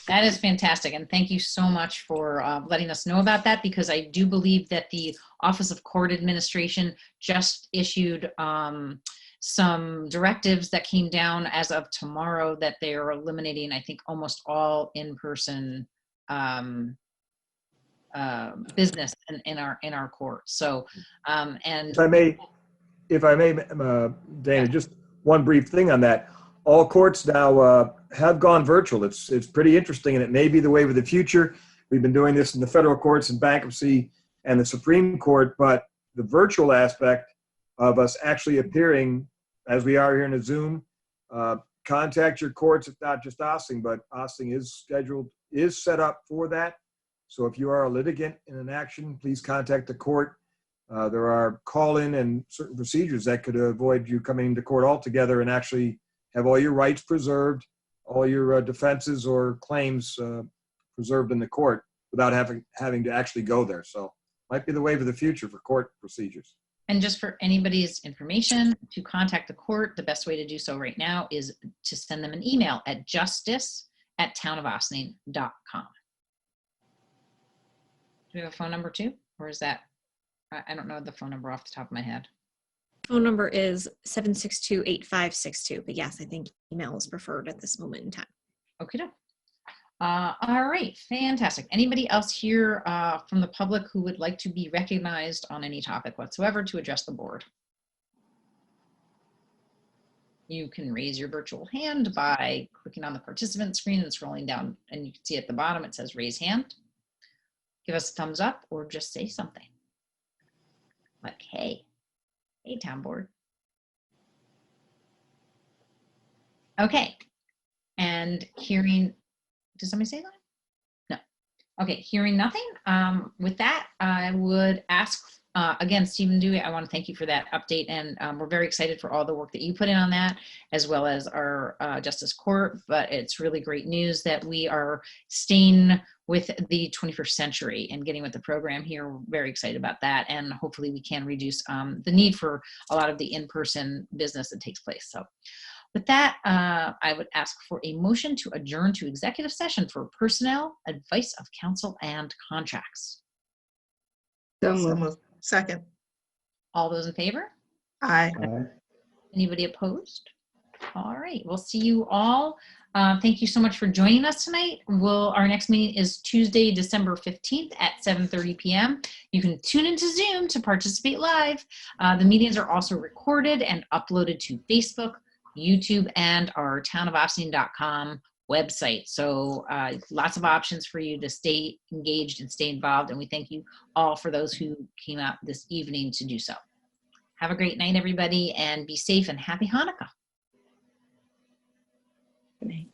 [SPEAKER 1] That is fantastic, and thank you so much for letting us know about that, because I do believe that the Office of Court Administration just issued some directives that came down as of tomorrow that they are eliminating, I think, almost all in-person business in our court. So, and
[SPEAKER 9] if I may, Dana, just one brief thing on that. All courts now have gone virtual. It's pretty interesting, and it may be the way of the future. We've been doing this in the federal courts and bankruptcy and the Supreme Court, but the virtual aspect of us actually appearing, as we are here in a Zoom, contact your courts, if not just Ossining, but Ossining is set up for that. So if you are a litigant in an action, please contact the court. There are call-in and certain procedures that could avoid you coming into court altogether and actually have all your rights preserved, all your defenses or claims preserved in the court without having to actually go there. So might be the wave of the future for court procedures.
[SPEAKER 1] And just for anybody's information, to contact the court, the best way to do so right now is to send them an email at justice@townofaustining.com. Do we have a phone number too? Or is that, I don't know the phone number off the top of my head.
[SPEAKER 8] Phone number is 762-8562. But yes, I think email is preferred at this moment in time.
[SPEAKER 1] Okay. All right, fantastic. Anybody else here from the public who would like to be recognized on any topic whatsoever to address the board? You can raise your virtual hand by clicking on the participant screen and scrolling down, and you can see at the bottom it says raise hand. Give us a thumbs up or just say something. Like, hey, town board. Okay, and hearing, did somebody say that? No. Okay, hearing nothing. With that, I would ask, again, Stephen Dewey, I want to thank you for that update, and we're very excited for all the work that you put in on that, as well as our Justice Court, but it's really great news that we are staying with the 21st century and getting with the program here. We're very excited about that, and hopefully we can reduce the need for a lot of the in-person business that takes place. So with that, I would ask for a motion to adjourn to executive session for personnel, advice of counsel, and contracts.
[SPEAKER 4] So
[SPEAKER 11] So
[SPEAKER 4] moved.
[SPEAKER 11] moved. Second.
[SPEAKER 1] All those in favor?
[SPEAKER 8] Aye.
[SPEAKER 11] Aye.
[SPEAKER 1] Anybody opposed? All right, we'll see you all. Thank you so much for joining us tonight. Our next meeting is Tuesday, December 15th at 7:30 p.m. You can tune into Zoom to participate live. The meetings are also recorded and uploaded to Facebook, YouTube, and our townofaustinon.com website. So lots of options for you to stay engaged and stay involved. And we thank you all for those who came out this evening to do so. Have a great night, everybody, and be safe and happy Hanukkah.
[SPEAKER 4] Good night.